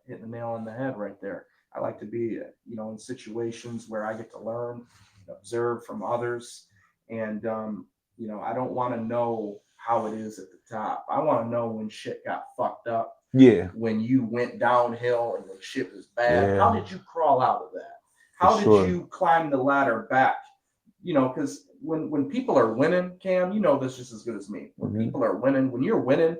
hitting the nail on the head right there. I like to be in situations where I get to learn, observe from others, and I don't want to know how it is at the top. I want to know when shit got fucked up. Yeah. When you went downhill and when shit was bad. Yeah. How did you crawl out of that? How did you climb the ladder back? Because when people are winning, Cam, you know this just as good as me. When people are winning, when you're winning,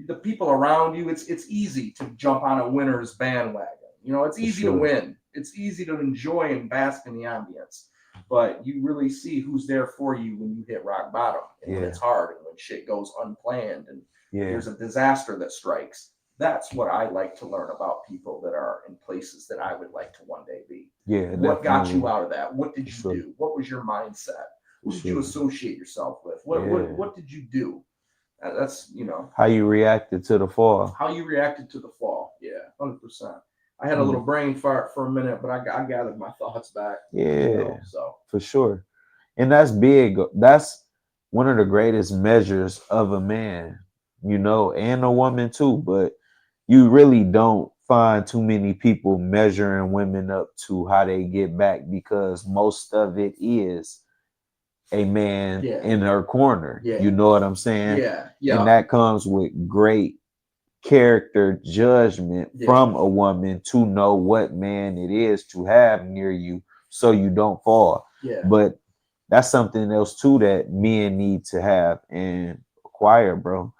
the people around you, it's easy to jump on a winner's bandwagon. It's easy to win. It's easy to enjoy and bask in the ambience. But you really see who's there for you when you hit rock bottom and when it's hard and when shit goes unplanned and there's a disaster that strikes. That's what I like to learn about people that are in places that I would like to one day be. Yeah. What got you out of that? What did you do? What was your mindset? Who did you associate yourself with? What did you do? That's how you reacted to the fall. How you reacted to the fall. Yeah, 100%. I had a little brain fart for a minute, but I gathered my thoughts back. Yeah, so for sure. And that's big. That's one of the greatest measures of a man, and a woman too. But you really don't find too many people measuring women up to how they get back because most of it is a man in her corner. Yeah. You know what I'm saying? Yeah. And that comes with great character judgment from a woman to know what man it is to have near you so you don't fall. Yeah. But that's something else too that men need to have and acquire, bro.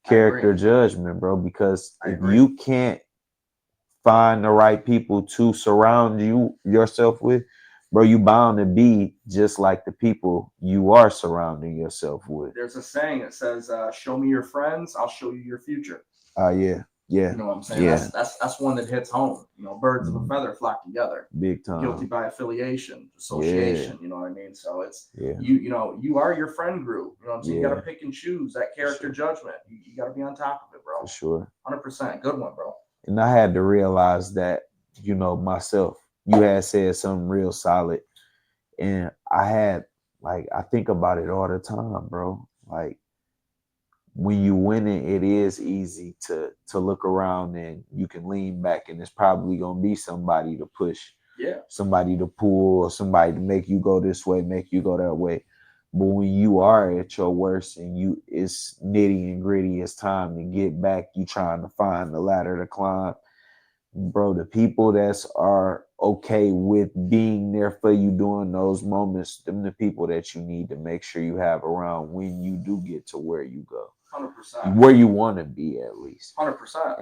character judgment, bro. Because I if agree. you can't find the right people to surround yourself with, bro, you bound to be just like the people you are surrounding yourself with. There's a saying that says, "Show me your friends, I'll show you your future." Yeah, yeah, You know what I'm saying? yeah, That's one that hits home. You know, birds of a Mhm. feather flock together. Big Guilty time. by affiliation, Yeah, association. You know what I mean? So it's yeah, you know you are your friend group. You know what I'm saying? You got yeah, to pick and choose that character sure. judgment. You got to be on top of it, For bro. sure. 100%. Good one, bro. And I had to realize that, myself. You had said something real solid, and I had I think about it all the time, bro. Like when you winning, it is easy to look around and you can lean back, and it's probably gonna be somebody to push, Yeah. somebody to pull, or somebody to make you go this way, make you go that way. But when you are at your worst and it's nitty and gritty, it's time to get back. You trying to find the ladder to climb, bro. The people that's are okay with being there for you during those moments, them the people that you need to make sure you have around when you do get to where you go, 100%. where you want to be at least. 100%.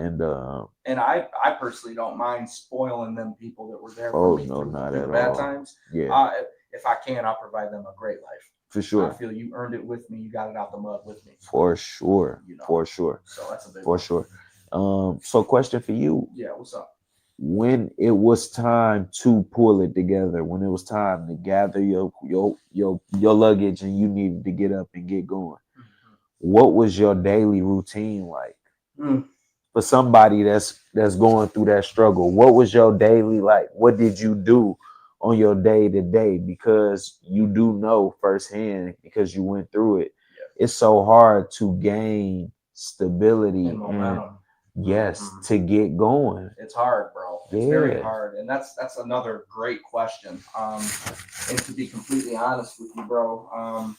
And I personally don't mind spoiling them people that were there for oh me no, not through the at bad all. times. Yeah, If I can, I'll provide them a great life. for I sure, feel you earned it with me. You got it out the mud with me. for sure, You know. for sure, So that's a big for one. sure. So question for you: Yeah. What's up? when it was time to pull it together, when it was time to gather your luggage and you needed to get up and get going, what was your daily routine like? Mm. For somebody that's going through that struggle, what was your daily like? What did you do on your day to day? Because you do know firsthand, because you went through it. Yeah. It's so hard to gain stability And momentum. yes, to get going. It's hard, bro. It's very hard, and that's another great question. And to be completely honest with you, bro,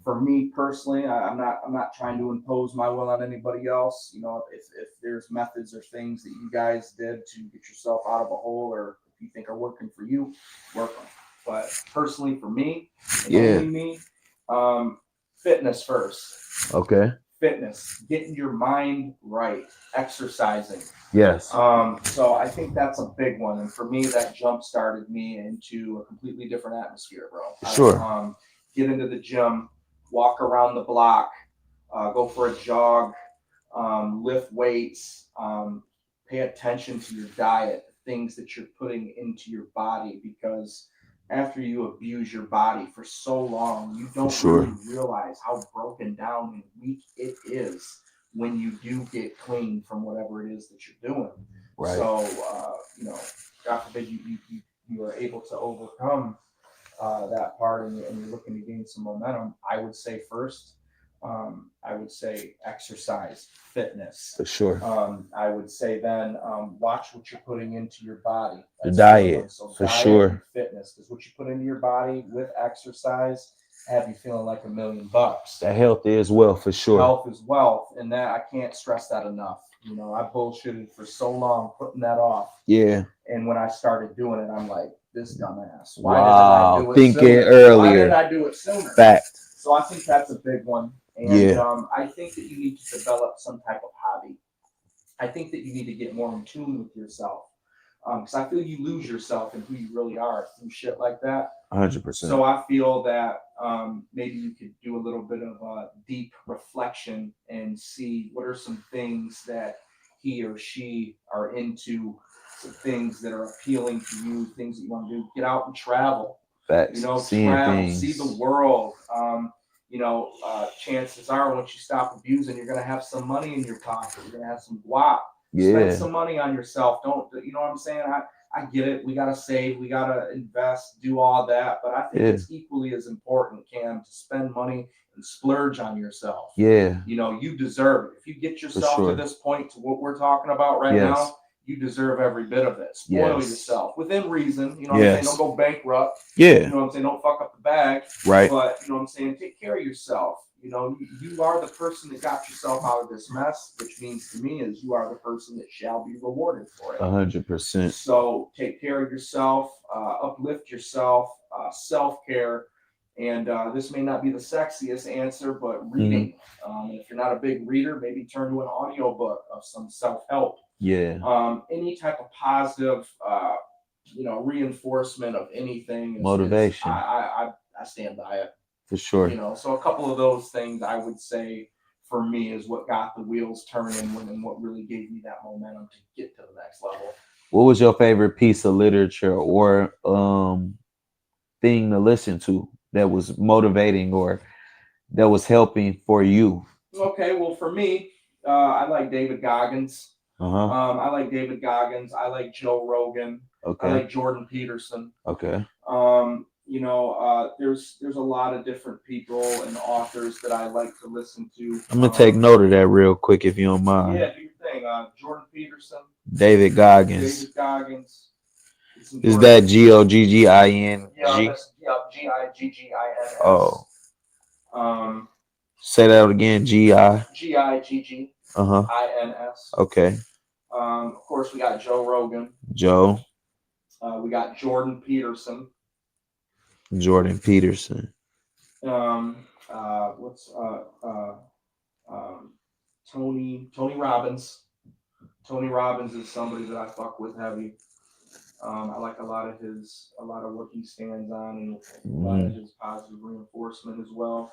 for me personally, I'm not trying to impose my will on anybody else. You know, if there's methods or things that you guys did to get yourself out of a hole, or if you think are working for you, work them. But personally, for me, and only me, fitness first. Okay. Fitness, getting your mind right, exercising. Yes. So I think that's a big one, and for me, that jump started me into a completely different atmosphere, bro. Sure. Get into the gym, walk around the block, go for a jog, lift weights, pay attention to your diet, things that you're putting into your body, because after you abuse your body for so long, you don't really realize how broken down and weak it is when you do get clean from whatever it is that you're doing. Right. So, God forbid you are able to overcome that part, and you're looking to gain some momentum. I would say first, I would say exercise, fitness. For sure. I would say then watch what you're putting into your body. That's the diet, so for diet sure. And fitness, because what you put into your body with exercise have you feeling like $1,000,000. That health is wealth, for sure. Health is wealth, and that I can't stress that enough. You know, I bullshitted for so long putting that off. Yeah. And when I started doing it, I'm like, this dumbass. Why didn't I do it thinking sooner? Earlier. Why didn't I do it sooner? Fact. So I think that's a big one. And I think that you need to develop some type of hobby. I think that you need to get more in tune with yourself. Because I feel you lose yourself and who you really are through shit like that. 100%. So I feel that maybe you could do a little bit of deep reflection and see what are some things that he or she are into, some things that are appealing to you, things that you want to do. Get out and travel. Facts. Travel, see the world. Chances are once you stop abusing, you're gonna have some money in your pocket. You're gonna have some guap. Spend some money on yourself. Don't you know what I'm saying? I get it. We gotta save. We gotta invest. Do all that. But I think it's equally as important, Cam, to spend money and splurge on yourself. Yeah. You deserve it. If you get yourself to this point, to what we're talking about right now, you deserve every bit of it. Spoil yourself within reason. You know what I'm saying? Don't go bankrupt. Yeah. You know what I'm saying? Don't fuck up the bag. Right. But you know what I'm saying? Take care of yourself. You are the person that got yourself out of this mess, which means to me is you are the person that shall be rewarded for it. 100%. So take care of yourself, uplift yourself, self-care. And this may not be the sexiest answer, but reading. And if you're not a big reader, maybe turn to an audiobook of some self-help. Yeah. Any type of positive, reinforcement of anything Motivation. I stand by it. For sure. So a couple of those things I would say for me is what got the wheels turning and what really gave me that momentum to get to the next level. What was your favorite piece of literature or thing to listen to that was motivating or that was helping for you? Okay, well, for me, I like David Goggins. Uh-huh. I like David Goggins. I like Joe Rogan. I Okay. like Jordan Peterson. Okay. There's a lot of different people and authors that I like to listen to. I'm gonna take note of that real quick if you don't mind. Yeah, do your thing. Jordan Peterson, David Goggins. David Goggins. Is that Goggins? Yeah, that's Giggins. Oh. Um, Say that again. Giggins. Uh-huh. Okay. Of course, we got Joe Rogan. Joe. We got Jordan Peterson. Jordan Peterson. What's Tony Robbins. Tony Robbins is somebody that I fuck with heavy. I like a lot of what he stands on and a lot of his positive reinforcement as well.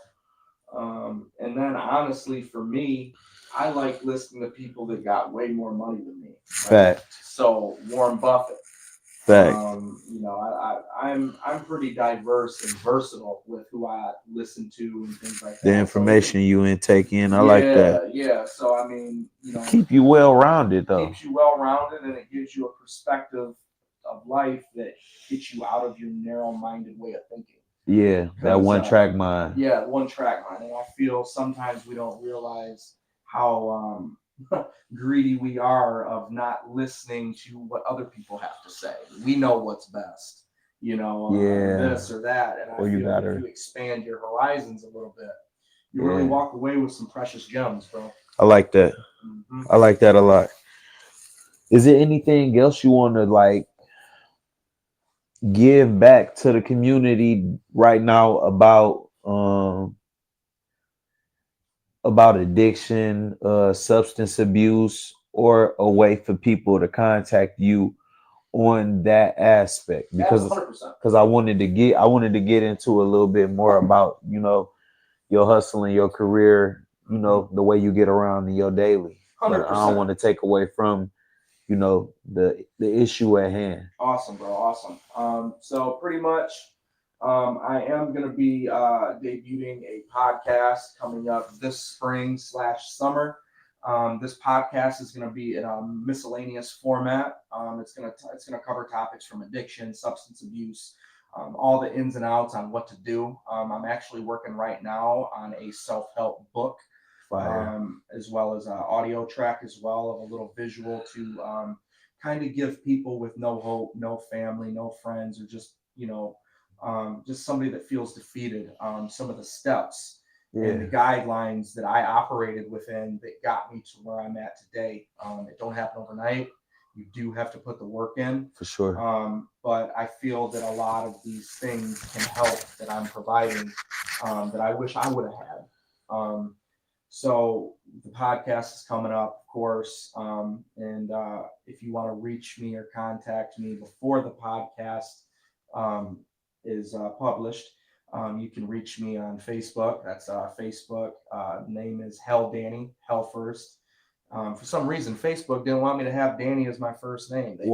And then honestly, for me, I like listening to people that got way more money than me. Right? Fact. So Warren Buffett. Fact. I'm pretty diverse and versatile with who I listen to and things like that. The information you intake in, I like that. Yeah. So keep you well rounded though. Keeps you well rounded, and it gives you a perspective of life that gets you out of your narrow-minded way of thinking. Yeah, that one-track mind. Yeah, one-track mind, and I feel sometimes we don't realize how greedy we are of not listening to what other people have to say. We know what's best, this or that, and I feel if you expand your horizons a little bit, you really walk away with some precious gems, bro. I like that. I like that a lot. Is there anything else you want to give back to the community right now about addiction, substance abuse, or a way for people to contact you on that aspect? Because I wanted to get into a little bit more about your hustle and your career, the way you get around in your daily. 100%. But I don't want to take away from the issue at hand. Awesome, bro. Awesome. So pretty much, I am going to be debuting a podcast coming up this spring/summer. This podcast is going to be in a miscellaneous format. It's going to cover topics from addiction, substance abuse, all the ins and outs on what to do. I'm actually working right now on a self-help book, as well as an audio track as well of a little visual to kind of give people with no hope, no family, no friends, or just just somebody that feels defeated, some of the steps and the guidelines that I operated within that got me to where I'm at today. It don't happen overnight. You do have to put the work in. For sure. But I feel that a lot of these things can help that I'm providing that I wish I would have had. So the podcast is coming up, of course. And if you want to reach me or contact me before the podcast is published, you can reach me on Facebook. That's Facebook. Name is Hell Danny, Hell First. For some reason, Facebook didn't want me to have Danny as my first name. They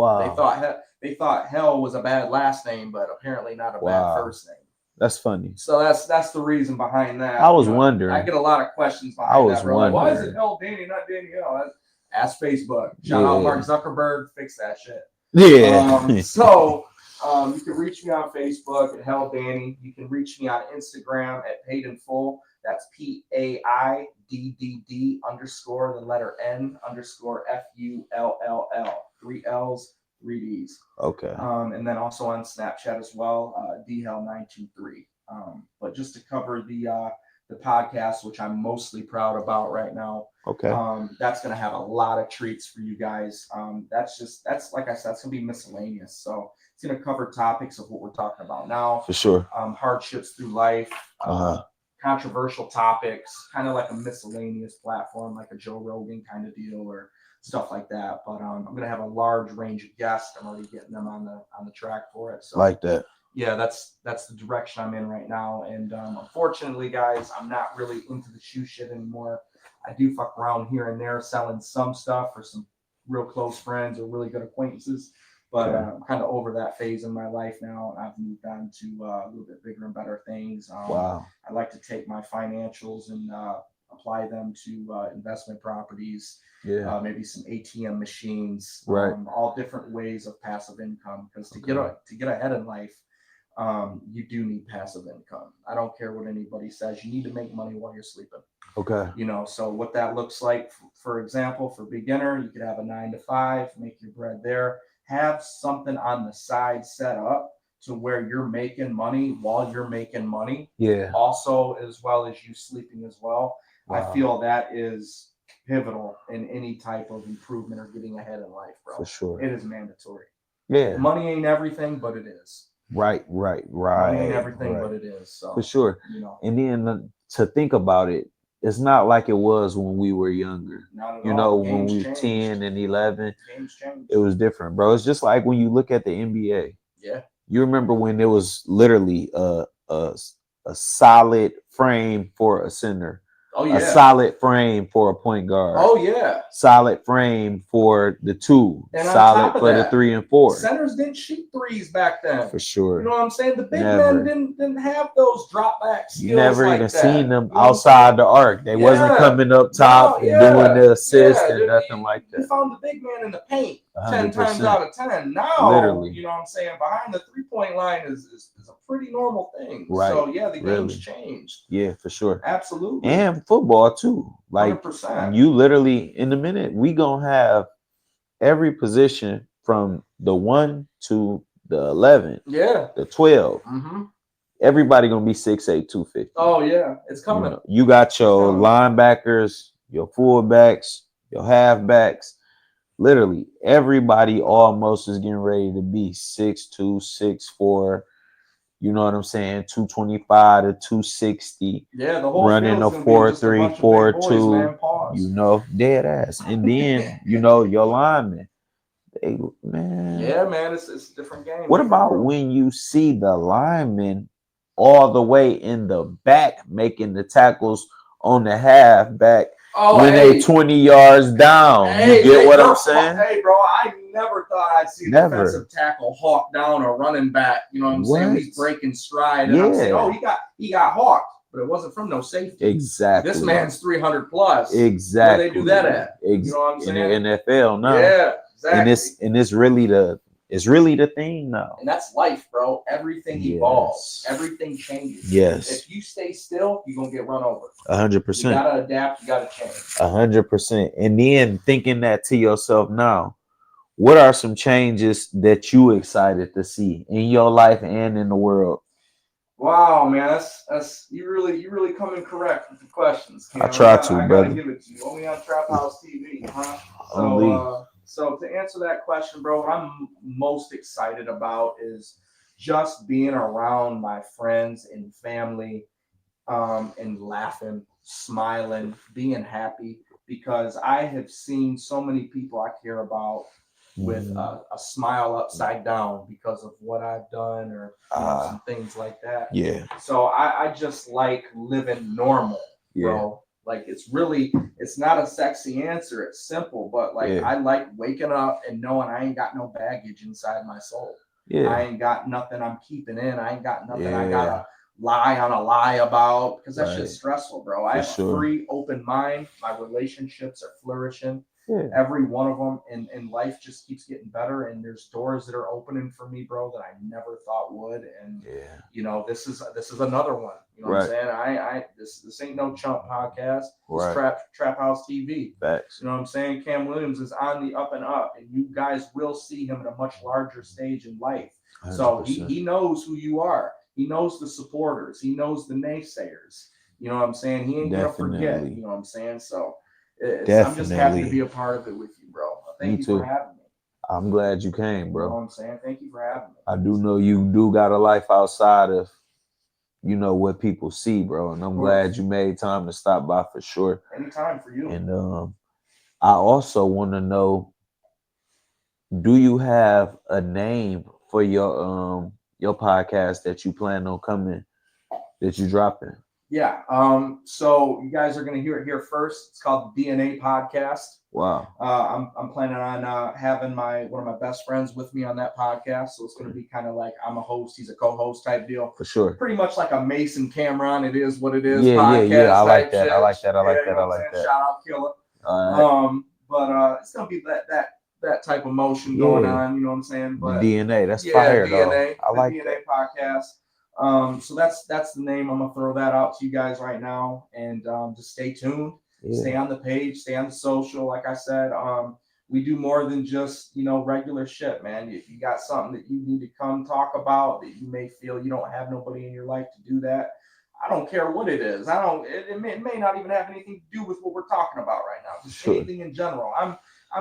thought Hell was a bad last name, but apparently not a bad first name. That's funny. So that's the reason behind that. I was wondering. I get a lot of questions behind that. Bro. Like, why is it Hell Danny, not Danny Hell? Ask Facebook. Shout out Mark Zuckerberg. Fix that shit. Yeah. So you can reach me on Facebook at Hell Danny. You can reach me on Instagram at Paid in Full. That's PAIDDD _ the letter N _ FULLL. 3 L's, 3 D's. Okay. And then also on Snapchat as well, DHell923. But just to cover the podcast, which I'm mostly proud about right now. Okay. That's gonna have a lot of treats for you guys. That's like I said, it's gonna be miscellaneous. So It's going to cover topics of what we're talking about now, For sure. hardships through life, Uh-huh. controversial topics, kind of like a miscellaneous platform, like a Joe Rogan kind of deal or stuff like that. But I'm going to have a large range of guests. I'm already getting them on the track for it. So Like that. yeah, that's the direction I'm in right now. And unfortunately, guys, I'm not really into the shoe shit anymore. I do fuck around here and there selling some stuff for some real close friends or really good acquaintances. But Okay. I'm kind of over that phase in my life now. I've moved on to a little bit bigger and better things. Wow. I like to take my financials and apply them to investment properties, Yeah. maybe some ATM machines, Right. all different ways of passive income. Because to get ahead in life, you do need passive income. I don't care what anybody says. You need to make money while you're sleeping. Okay. So what that looks like, for example, for beginner, you could have a 9 to 5, make your bread there, have something on the side set up to where you're making money while you're making money. Yeah. Also, as well as you sleeping as well. Wow. I feel that is pivotal in any type of improvement or getting ahead in life, bro. For sure. It is mandatory. Yeah. Money ain't everything, but it is. Right. Money ain't everything, but it is. So for sure. And then to think about it, it's not like it was when we were younger. Not at all. When we were 10 and 11, games changed. It was different, bro. It's just like when you look at the NBA. Yeah. You remember when it was literally a solid frame for a center. Oh yeah. A solid frame for a point guard. Oh yeah. Solid frame for the 2. And solid for the 3 and 4. Centers didn't shoot threes back then. For sure. You know what I'm saying? The big men didn't have those drop back skills. You never like even that. seen them outside the arc. They wasn't coming up top and doing the assist and nothing like that. You found the big man in the paint 10 times out of 10. Now, literally. You know what I'm saying? Behind the 3-point line is a pretty normal thing. Right. So yeah, the game's changed. Yeah, for sure. Absolutely. And football too. Like 100%. You literally, in a minute, we gonna have every position from the 1 to the 11. Yeah. The 12. Mm-hmm. Everybody gonna be 6'8", 250. Oh yeah, it's coming. You got your linebackers, your fullbacks, your halfbacks. Literally, everybody almost is getting ready to be 6'2", 6'4". You know what I'm saying? 225 to 260. Yeah, the whole running a 4-3, 4-2. You know, dead ass. And then your linemen. Yeah, man, it's a different game. What about when you see the linemen all the way in the back making the tackles on the halfback when they 20 yards down? You get what I'm saying? Hey, bro, I never thought I'd see a defensive tackle hawk down a running back. You know what I'm saying? He's breaking stride. And I'm saying, oh, he got hawked, but it wasn't from no safety. Exactly. This man's 300 plus. Exactly. Where they do that at? You know what I'm saying? In the NFL now. Yeah, exactly. And it's really the thing now. And that's life, bro. Everything evolves. Everything changes. Yes. If you stay still, you're gonna get run over. 100%. You gotta adapt. You gotta change. 100%. And then thinking that to yourself now, what are some changes that you excited to see in your life and in the world? Wow, man, that's you really come in correct with the questions. Cam. I try to, brother. I gotta give it to you. Only on Trap House TV, huh? So to answer that question, bro, what I'm most excited about is just being around my friends and family, and laughing, smiling, being happy, because I have seen so many people I care about with a smile upside down because of what I've done or some things like that. Yeah. So I just like living normal, bro. Like it's not a sexy answer. It's simple, but I like waking up and knowing I ain't got no baggage inside my soul. Yeah. I ain't got nothing I'm keeping in. I ain't got nothing I gotta lie on a lie about, because that's just stressful, bro. I have a free, open mind. My relationships are flourishing. Every one of them, and life just keeps getting better, and there's doors that are opening for me, bro, that I never thought would. And this is another one. You know what I'm saying? This ain't no chump podcast. It's Trap House TV. Facts. You know what I'm saying? Cam Williams is on the up and up, and you guys will see him at a much larger stage in life. 100%. So he knows who you are. He knows the supporters. He knows the naysayers. You know what I'm saying? He ain't gonna forget. You know what I'm saying? So I'm just happy to be a part of it with you, bro. Thank you for having me. I'm glad you came, You know bro. what I'm saying? Thank you for having me. I do know you do got a life outside of, what people see, bro. And I'm glad you made time to stop by for sure. Anytime for you. And I also want to know, do you have a name for your podcast that you plan on coming, that you dropping? Yeah. So you guys are gonna hear it here first. It's called the DNA Podcast. Wow. I'm planning on having one of my best friends with me on that podcast. So it's gonna be kind of like I'm a host, he's a co-host type deal. For sure. Pretty much like a Mason Cameron. It is what it is. Yeah. I like that. Shit. I like that. I like Yeah, that. I like that. Shout out Killer. All But it's gonna be that type of motion going on. You know what I'm saying? But the DNA, that's fire, DNA, though. I like DNA that. Podcast. So that's the name. I'm gonna throw that out to you guys right now, and just stay tuned. Yeah. Stay on the page, stay on the social. Like I said, we do more than just regular shit, man. If you got something that you need to come talk about that you may feel you don't have nobody in your life to do that, I don't care what it is. It may not even have anything to do with what we're talking about right now. Just anything in general. I'm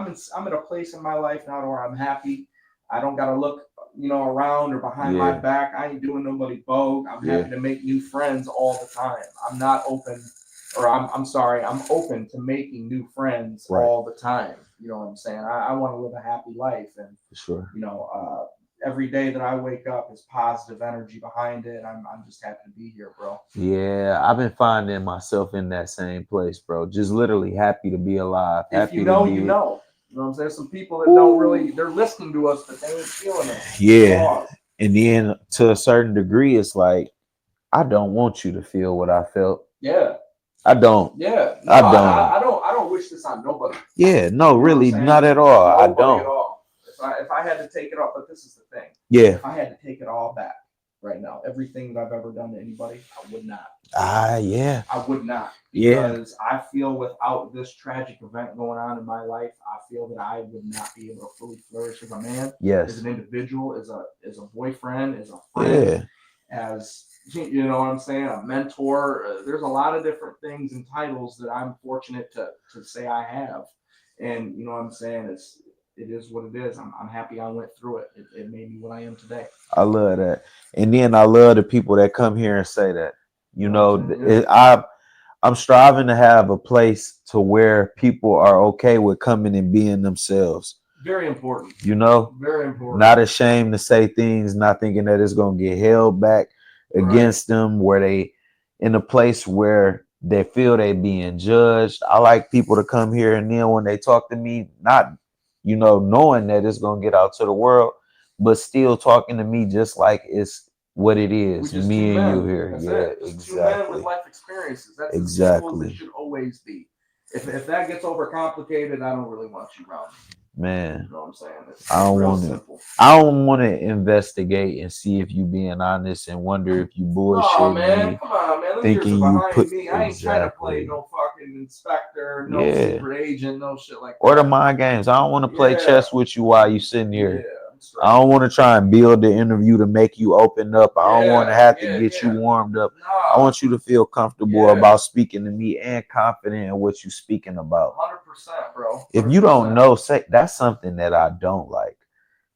at a place in my life now where I'm happy. I don't gotta look around or behind my back. I ain't doing nobody bogue. I'm happy to make new friends all the time. I'm not open, or I'm sorry, I'm open to making new friends all the time. You know what I'm saying? I want to live a happy life, and for sure. Every day that I wake up is positive energy behind it. I'm just happy to be here, bro. Yeah, I've been finding myself in that same place, bro. Just literally happy to be alive. If happy you know, to be you know. You know what I'm saying? Some people that don't really, they're listening to us, but they ain't feeling it. Yeah. And then to a certain degree, it's like, I don't want you to feel what I felt. Yeah. I don't. Yeah. No, I don't. I don't wish this on nobody. Yeah, no, really, not at all. Nobody I don't. At all. If I had to take it off, but this is the thing. Yeah. If I had to take it all back right now, everything that I've ever done to anybody, I would not. Yeah. I would not. Because I feel without this tragic event going on in my life, I feel that I would not be able to fully flourish as a man, as an individual, as a boyfriend, as a friend, as you know what I'm saying, a mentor. There's a lot of different things and titles that I'm fortunate to say I have, and you know what I'm saying. It is what it is. I'm happy I went through it. It made me what I am today. I love that, and then I love the people that come here and say that. I'm striving to have a place to where people are okay with coming and being themselves. Very important. Very important. Not ashamed to say things, not thinking that it's going to get held back against them, where they in a place where they feel they being judged. I like people to come here, and then when they talk to me, not, knowing that it's going to get out to the world, but still talking to me just like it's what it is. Me and you here. Exactly. Two men with life experiences. That's as simple as it should always be. If that gets overcomplicated, I don't really want you around me. Man, you know what I'm saying? I don't want to investigate and see if you being honest and wonder if you bullshit. Oh man, come on, man. Thinking you put me. I ain't trying to play no fucking inspector, no secret agent, no shit like that. Or the mind games. I don't want to play chess with you while you sitting here. Yeah. I don't want to try and build the interview to make you open up. I don't want to have to get you warmed up. No. I want you to feel comfortable about speaking to me and confident in what you're speaking about. 100%, bro. 100%. If you don't know, say that's something that I don't like.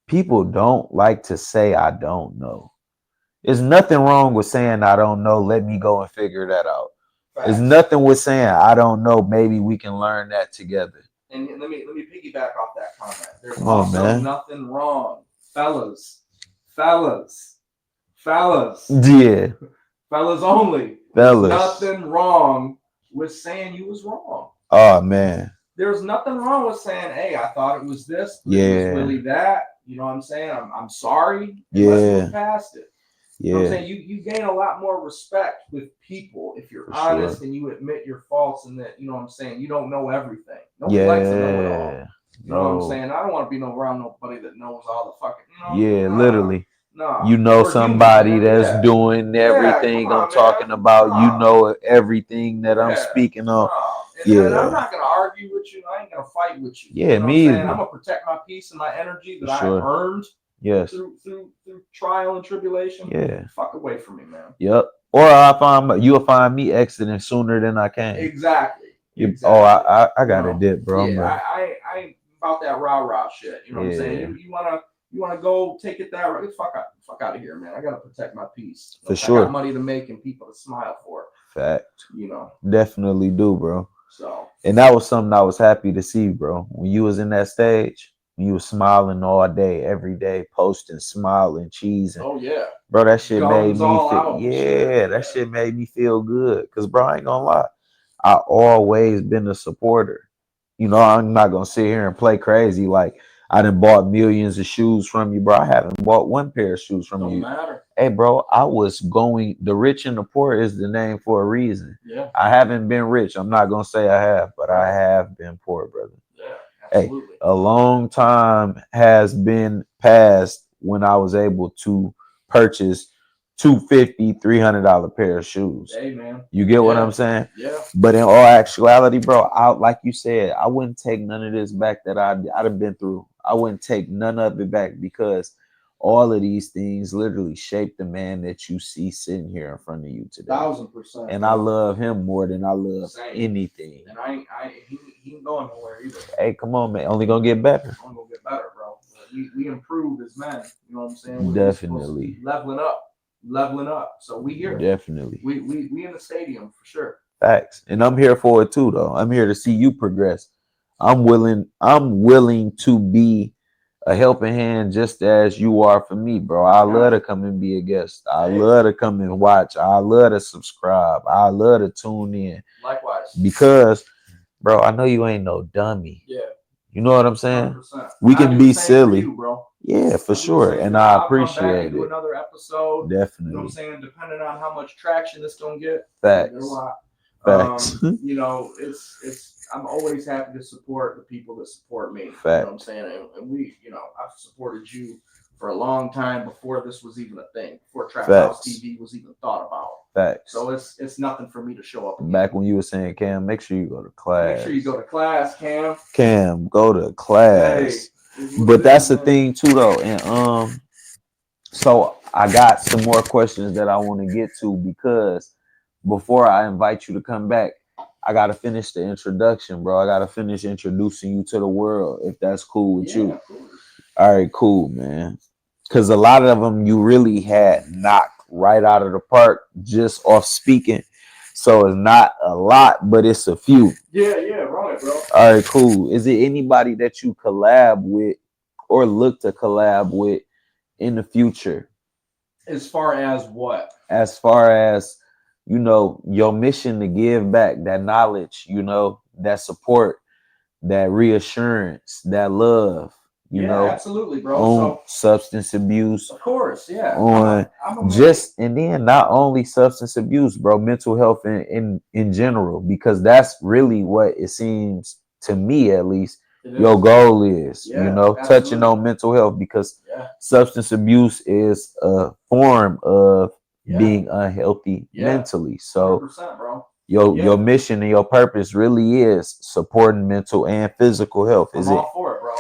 People don't like to say I don't know. There's nothing wrong with saying I don't know. Let me go and figure that out. Facts. There's nothing with saying I don't know. Maybe we can learn that together. And let me piggyback off that comment. There's also nothing wrong, fellas. Yeah. Fellas only. Fellas. There's nothing wrong with saying you was wrong. Oh man. There's nothing wrong with saying, hey, I thought it was this, but it was really that. You know what I'm saying? I'm sorry. Let's move past it. You know what I'm saying? You gain a lot more respect with people if you're honest and you admit your faults, and that, you know what I'm saying, you don't know everything. Nobody likes to know it all. You know what I'm saying? I don't want to be around nobody that knows all the fucking, literally. No. You know somebody that's doing everything I'm talking about. You know everything that I'm speaking on. And I'm not gonna argue with you. I ain't gonna fight with you. Yeah, you know me either. I'm gonna protect my peace and my energy that I earned. Yes. Through trial and tribulation. Yeah. Fuck away from me, man. Yep. Or you'll find me exiting sooner than I can. Exactly. Oh, I got a dip, bro. Yeah, I about that rah shit. You know what I'm saying? Yeah, You wanna go take it that right? Fuck out of here, man. I gotta protect my peace. for I got sure. money to make and people to smile for. Fact. You know. Definitely do, bro. So. And that was something I was happy to see, bro. When you was in that stage, when you was smiling all day, every day, posting, smiling, cheesing. Oh yeah. Bro, that shit made Guns me all feel, out. yeah, that shit made me feel good. Cause bro, I ain't gonna lie. I always been a supporter. You know, I'm not gonna sit here and play crazy like I done bought millions of shoes from you, bro. I haven't bought one pair of shoes from Don't you. matter. Hey, bro, I was going. The rich and the poor is the name for a reason. Yeah. I haven't been rich. I'm not gonna say I have, but I have been poor, brother. Yeah, Hey, absolutely. a long time has been passed when I was able to purchase $250, $300 pair of shoes. Hey man. You get what Yeah. I'm saying? Yeah. But in all actuality, bro, I like you said, I wouldn't take none of this back that I'd have been through. I wouldn't take none of it back because all of these things literally shape the man that you see sitting here in front of you today. 1000%. And I love him more than I love Same. anything. And he ain't going nowhere either. Hey, come on, man. Only gonna get better. Only gonna get better, bro. We improved as men. You know what I'm saying? Definitely. Leveling up. So we here. Definitely. We in the stadium for sure. Facts. And I'm here for it too, though. I'm here to see you progress. I'm willing to be a helping hand just as you are for me, bro. I love to come and be a guest. I love to come and watch. I love to subscribe. I love to tune in. Likewise. Because, bro, I know you ain't no dummy. Yeah. You know what I'm saying? 100%. We can be silly. You, bro. Yeah, for sure. And I appreciate it. Do another episode. Definitely. You know what I'm saying? Depending on how much traction this gonna get. Facts. Facts. You know, it's I'm always happy to support the people that support me. Fact. You know what I'm saying? And we, you know, I've supported you for a long time before this was even a thing, before Trap House TV was even thought about. Facts. So it's nothing for me to show up again. Back when you were saying, Cam, make sure you go to class. Make sure you go to class, Cam. Cam, go to class. Hey, but that's the thing too, though. And so I got some more questions that I want to get to because before I invite you to come back, I gotta finish the introduction, bro. I gotta finish introducing you to the world, if that's cool with you. All right, cool, man. Because a lot of them you really had knocked right out of the park just off speaking. So it's not a lot, but it's a few. Yeah, right, bro. All right, cool. Is it anybody that you collab with or look to collab with in the future? As far as what? As far as, you know, your mission to give back that knowledge, you know, that support, that reassurance, that love, you know, absolutely, bro. On substance abuse, of course, yeah. On just and then not only substance abuse, bro, mental health in general, because that's really what it seems to me, at least, your goal is, you know, touching on mental health, because substance abuse is a form of being unhealthy mentally. So 100%, bro. Your mission and your purpose really is supporting mental and physical health. I'm all for it, bro.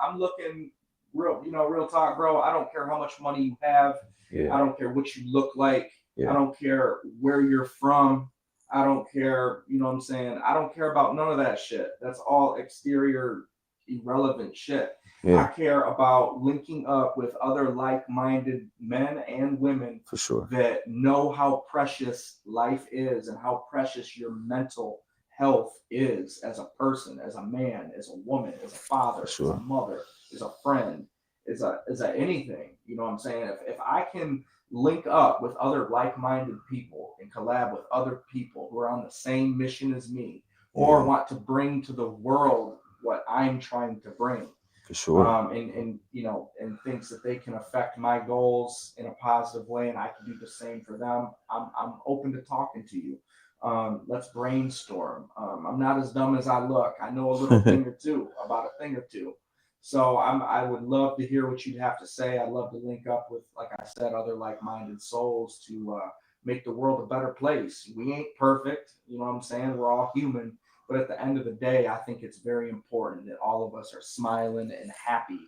I'm looking real talk, bro. I don't care how much money you have. I don't care what you look like. I don't care where you're from. I don't care, you know what I'm saying? I don't care about none of that shit. That's all exterior, irrelevant shit. I care about linking up with other like-minded men and women for sure that know how precious life is and how precious your mental health is as a person, as a man, as a woman, as a father, as a mother, as a friend, as a anything. You know what I'm saying? If I can link up with other like-minded people and collab with other people who are on the same mission as me, or want to bring to the world what I'm trying to bring. For sure. And you know, and thinks that they can affect my goals in a positive way, and I can do the same for them. I'm open to talking to you. Let's brainstorm. I'm not as dumb as I look. I know a little thing or two about a thing or two. So I would love to hear what you'd have to say. I'd love to link up with, like I said, other like-minded souls to make the world a better place. We ain't perfect, you know what I'm saying? We're all human. But at the end of the day, I think it's very important that all of us are smiling and happy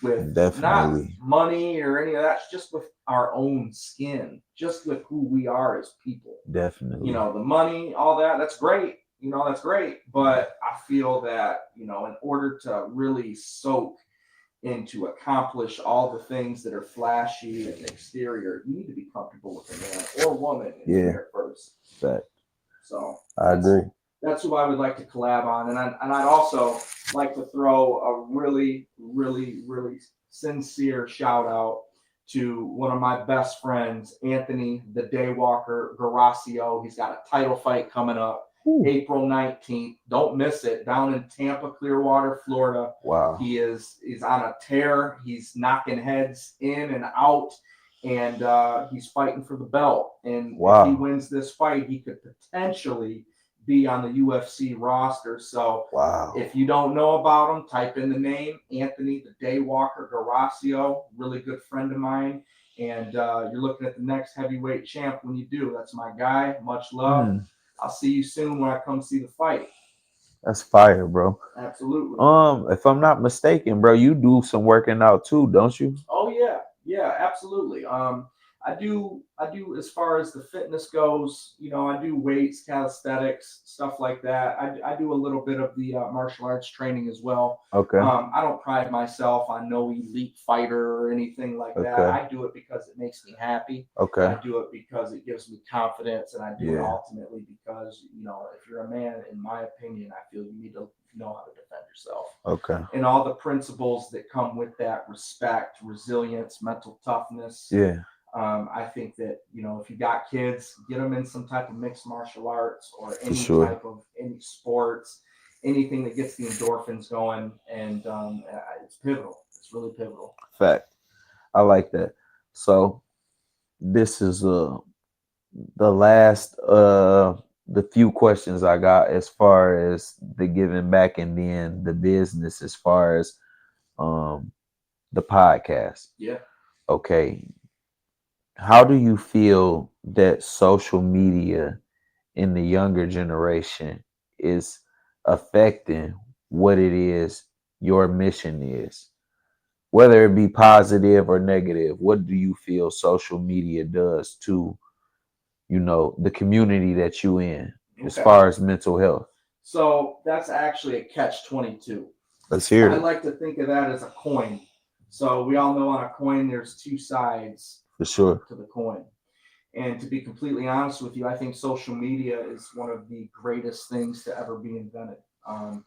with not money or any of that, just with our own skin, just with who we are as people. Definitely. You know, the money, all that, that's great. that's great. But I feel that, in order to really soak and to accomplish all the things that are flashy and exterior, you need to be comfortable with a man or woman in the Yeah. mirror first. Fact. So I agree. that's who I would like to collab on, and I'd also like to throw a really, really, really sincere shout out to one of my best friends, Anthony the Daywalker Garasio. He's got a title fight coming up. Ooh. April 19th. Don't miss it. Down in Tampa, Clearwater, Florida. Wow. He's on a tear. He's knocking heads in and out, and he's fighting for the belt. And Wow. if he wins this fight, he could potentially be on the UFC roster. So Wow. if you don't know about him, type in the name Anthony the Daywalker Garasio. Really good friend of mine. And you're looking at the next heavyweight champ when you do. That's my guy. Much love. I'll see you soon when I come see the fight. That's fire, bro. Absolutely. If I'm not mistaken, bro, you do some working out too, don't you? Oh yeah, absolutely. I do as far as the fitness goes. I do weights, calisthenics, stuff like that. I do a little bit of the martial arts training as well. Okay. I don't pride myself on no elite fighter or anything like that. Okay. I do it because it makes me happy. Okay. I do it because it gives me confidence, and I do it Yeah. ultimately because if you're a man, in my opinion, I feel you need to know how to defend yourself. Okay. And all the principles that come with that: respect, resilience, mental toughness. Yeah. I think that if you got kids, get them in some type of mixed martial arts or any sure. type of any sports, anything that gets the endorphins going, and it's pivotal. It's really pivotal. Fact. I like that. So this is the last the few questions I got as far as the giving back and then the business as far as the podcast. Yeah. Okay. How do you feel that social media in the younger generation is affecting what it is your mission is? Whether it be positive or negative, what do you feel social media does to, the community that you in as far as mental health? So that's actually a catch-22. Let's hear I it. like to think of that as a coin. So we all know on a coin there's two sides For sure. to the coin. And to be completely honest with you, I think social media is one of the greatest things to ever be invented.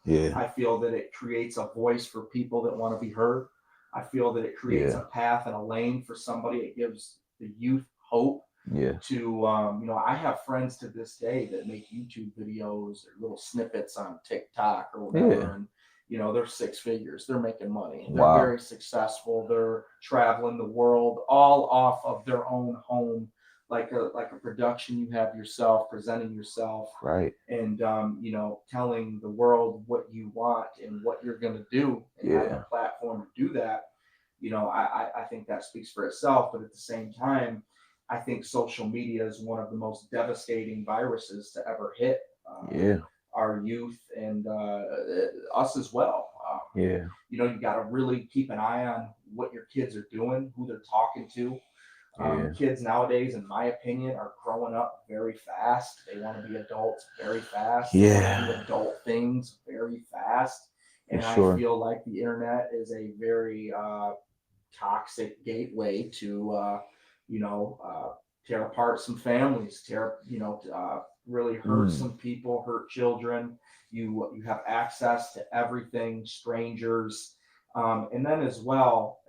Yeah. I feel that it creates a voice for people that want to be heard. I feel that it creates a path and a lane for somebody. It gives the youth hope. Yeah. To I have friends to this day that make YouTube videos or little snippets on TikTok or whatever, Yeah. and they're six figures. They're making money. They're Wow. very successful. They're traveling the world all off of their own home, like a production you have yourself, presenting yourself, Right. and telling the world what you want and what you're going to do, and having a platform to do that. I think that speaks for itself. But at the same time, I think social media is one of the most devastating viruses to ever hit our youth and us as well. You got to really keep an eye on what your kids are doing, who they're talking to. Kids nowadays, in my opinion, are growing up very fast. They want to be adults very fast. They want to do adult things very fast. And I feel like the internet is a very toxic gateway to tear apart some families, really hurt some people, hurt children. You have access to everything, strangers, and then as well,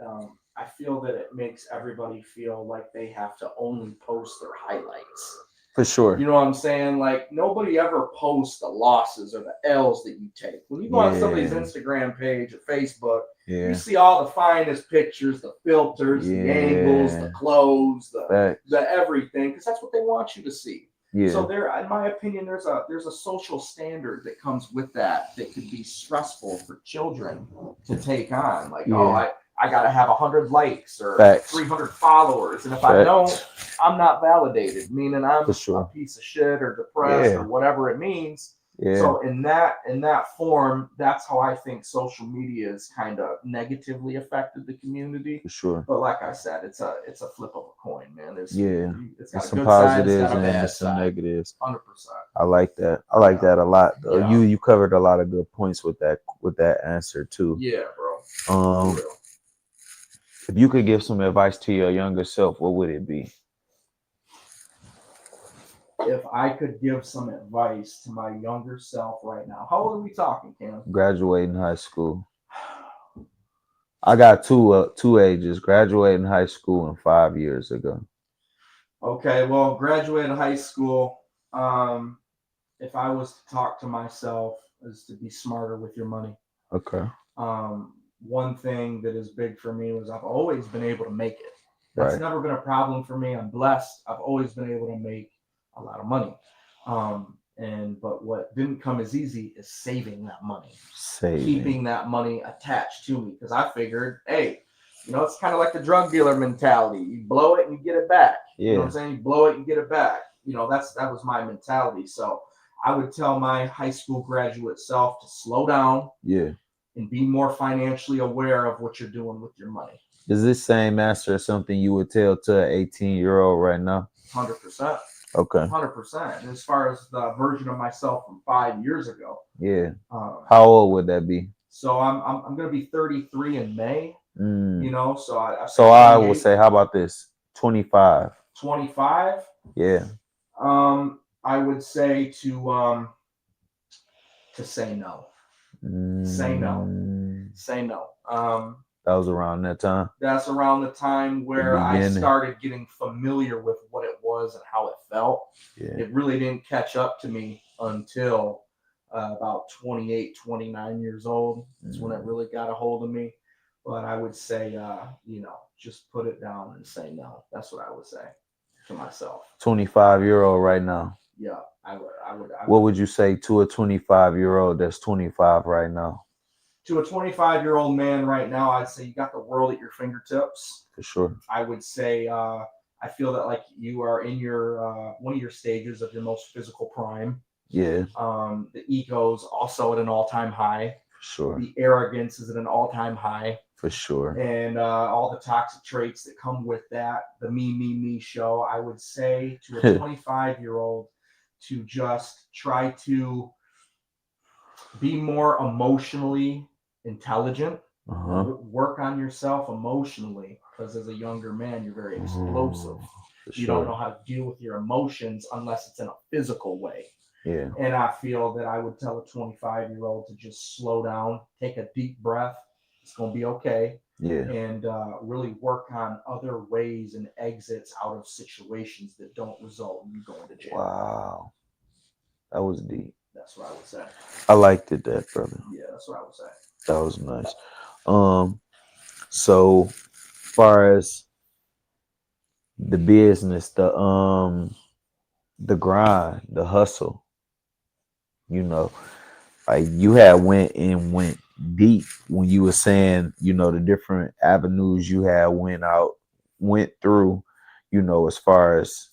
I feel that it makes everybody feel like they have to only post their highlights. For sure. You know what I'm saying? Like, nobody ever posts the losses or the L's that you take. When you go on somebody's Instagram page or Facebook, you see all the finest pictures, the filters, the angles, the clothes, the everything, because that's what they want you to see. So there, in my opinion, there's a social standard that comes with that could be stressful for children to take on. Like, I got to have 100 likes or 300 followers. And if I don't, I'm not validated, meaning I'm a piece of shit or depressed or whatever it means. So in that form, that's how I think social media has kind of negatively affected the community. For sure. But like I said, it's a flip of a coin, man. It's got some a good positives side, it's got a bad and some side. negatives. 100%. I like that. I like that a lot. Yeah. You covered a lot of good points with that answer too. Yeah, bro. Um, For real. if you could give some advice to your younger self, what would it be? If I could give some advice to my younger self right now, how old are we talking, Cam? Graduating high school. I got two ages. Graduating high school and 5 years ago. Okay, well, graduated high school. Um, if I was to talk to myself, is to be smarter with your money. Okay. One thing that is big for me was I've always been able to make it. That's Right. never been a problem for me. I'm blessed. I've always been able to make a lot of money. But what didn't come as easy is saving that money, keeping that money attached to me. Because I figured, hey, it's kind of like the drug dealer mentality. You blow it and you get it back. Yeah. You know what I'm saying? You blow it and you get it back. That was my mentality. So I would tell my high school graduate self to slow down. Yeah. And be more financially aware of what you're doing with your money. Is this same answer something you would tell to an 18-year-old right now? 100%. Okay. 100%. And as far as the version of myself from 5 years ago. Yeah. How old would that be? So I'm going to be 33 in May. So I would say, how about this? 25. 25. Yeah. I would say to say no. Say no. Say no. That was around that time. That's around the time where I started getting familiar with what it was and how it felt. Yeah. It really didn't catch up to me until about 28, 29 years old. That's when it really got a hold of me. But I would say, just put it down and say no. That's what I would say to myself. 25-year-old right now. Yeah, I would. What would you say to a 25-year-old that's 25 right now? To a 25-year-old man right now, I'd say you got the world at your fingertips. For sure. I would say I feel that like you are in your one of your stages of your most physical prime. Yeah. The ego's also at an all-time high. For sure. The arrogance is at an all-time high. For sure. And all the toxic traits that come with that, the me show. I would say to a 25-year-old to just try to be more emotionally intelligent. Work on yourself emotionally, because as a younger man, you're very explosive. You don't know how to deal with your emotions unless it's in a physical way. Yeah. And I feel that I would tell a 25-year-old to just slow down, take a deep breath. It's going to be okay. Yeah. And really work on other ways and exits out of situations that don't result in you going to jail. Wow. That was deep. That's what I would say. I liked it, that brother. Yeah, that's what I would say. That was nice. So far as the business, the grind, the hustle, like you had went deep when you were saying, the different avenues you had went through, as far as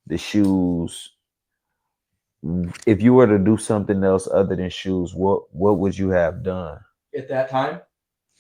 the shoes. If you were to do something else other than shoes, what would you have done at that time?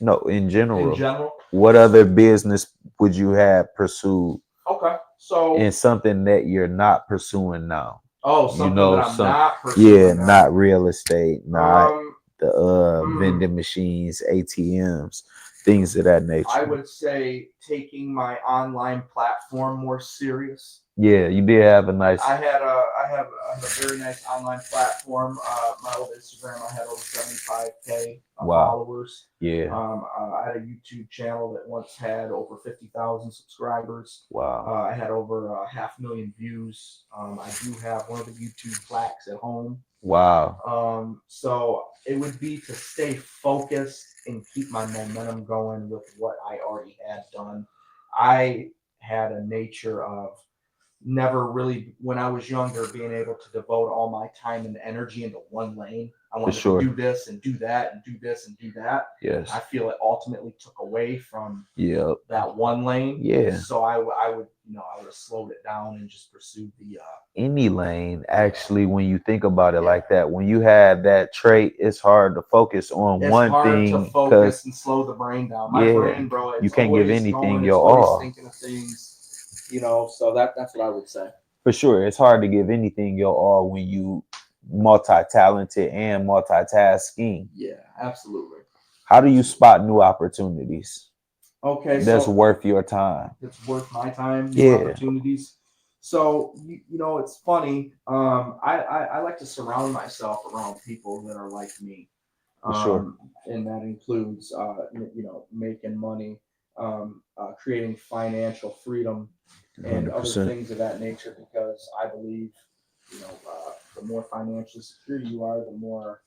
No, in general. In general, what other business would you have pursued? Okay, so and something that you're not pursuing now. Oh, something that I'm not pursuing. Yeah, now. not real estate, not the hmm. vending machines, ATMs, things of that nature. I would say taking my online platform more serious. Yeah, you did have a nice. I have a very nice online platform. My old Instagram, I had over 75K followers. Yeah. I had a YouTube channel that once had over 50,000 subscribers. Wow. I had over 500,000 views. I do have one of the YouTube plaques at home. Wow. So it would be to stay focused and keep my momentum going with what I already had done. I had a nature of never really, when I was younger, being able to devote all my time and energy into one lane. I wanted to do this and do that and do this and do that. Yes. I feel it ultimately took away from that one lane. Yeah. So I would have slowed it down and just pursued the any lane. Actually, when you think about it like that, when you have that trait, it's hard to focus on one thing. It's hard to focus and slow the brain down. My brain, bro, you can't give anything your all. all. Thinking of things. So that's what I would say. For sure, it's hard to give anything your all when you multi-talented and multitasking. Yeah, absolutely. How do you Absolutely. spot new opportunities Okay, that's so worth your time? it's worth my time, new Yeah, opportunities. So you know, it's funny. I like to surround myself around people that are like me, for sure. and that includes you know, making money, creating financial freedom, and other 100%. things of that nature. Because I believe, you know, the more financially secure you are, the more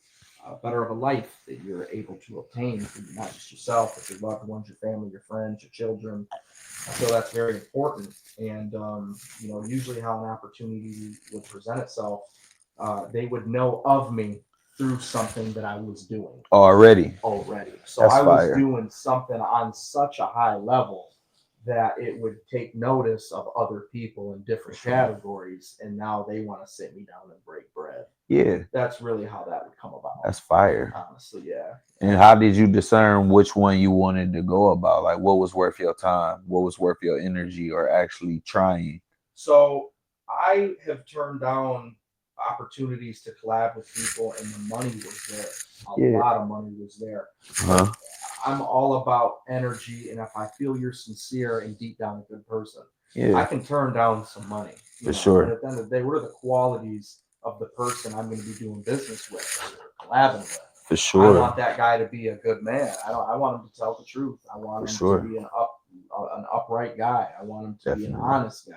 better of a life that you're able to obtain for not just yourself, but your loved ones, your family, your friends, your children. I feel that's very important. And, you know, usually how an opportunity would present itself, they would know of me through something that I was doing Already. already. So That's I was fire. doing something on such a high level that it would take notice of other people in For different sure. categories. And now they want to sit me down and break bread. Yeah, That's really how that would come about. that's fire. Honestly, yeah. And how did you discern which one you wanted to go about? Like, what was worth your time? What was worth your energy or actually trying? So I have turned down opportunities to collab with people, and the money was there. A Yeah. lot of money was there. Huh? But I'm all about energy, and if I feel you're sincere and deep down a good person, I Yeah, can turn down some money. for You know, but sure. at the end of the day, what are the qualities of the person I'm going to be doing business with, or collabing with? For I sure. want that guy to be a good man. I don't. I want him to tell the truth. I want For him to sure. be an upright guy. I want him to be an Definitely. honest guy.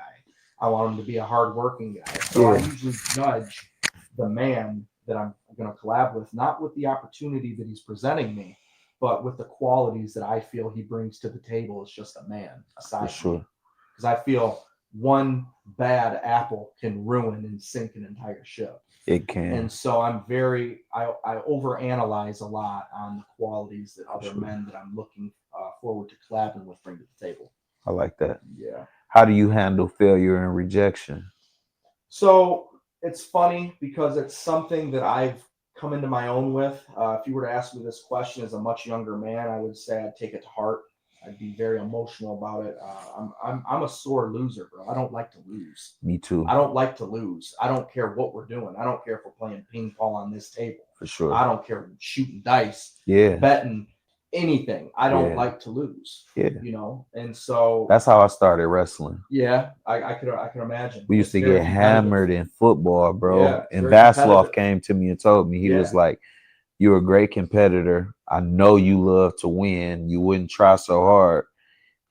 I want him to be a hardworking guy. So I Yeah, usually judge the man that I'm going to collab with, not with the opportunity that he's presenting me, but with the qualities that I feel he brings to the table as just a man for aside me. sure. Because I feel one bad apple can ruin and sink an entire ship. It And can. so I overanalyze a lot on the qualities that For other sure. men that I'm looking forward to collabing with bring to the table. I like that. Yeah. How do you handle failure and rejection? So it's funny because it's something that I've come into my own with. If you were to ask me this question as a much younger man, I would say I'd take it to heart. I'd be very emotional about it. I'm a sore loser, bro. I don't like to lose. Me too. I don't like to lose. I don't care what we're doing. I don't care if we're playing ping pong on this table. For sure. I don't care shooting dice, Yeah. betting, anything. I don't Yeah. like to lose. Yeah. You know, and so That's how I started wrestling. yeah, I can imagine. We used It's to very get competitive. hammered in football, bro. Yeah, it's And very Vaslov competitive. came to me and told me, he was Yeah. like, "You're a great competitor. I know you love to win. You wouldn't try so hard."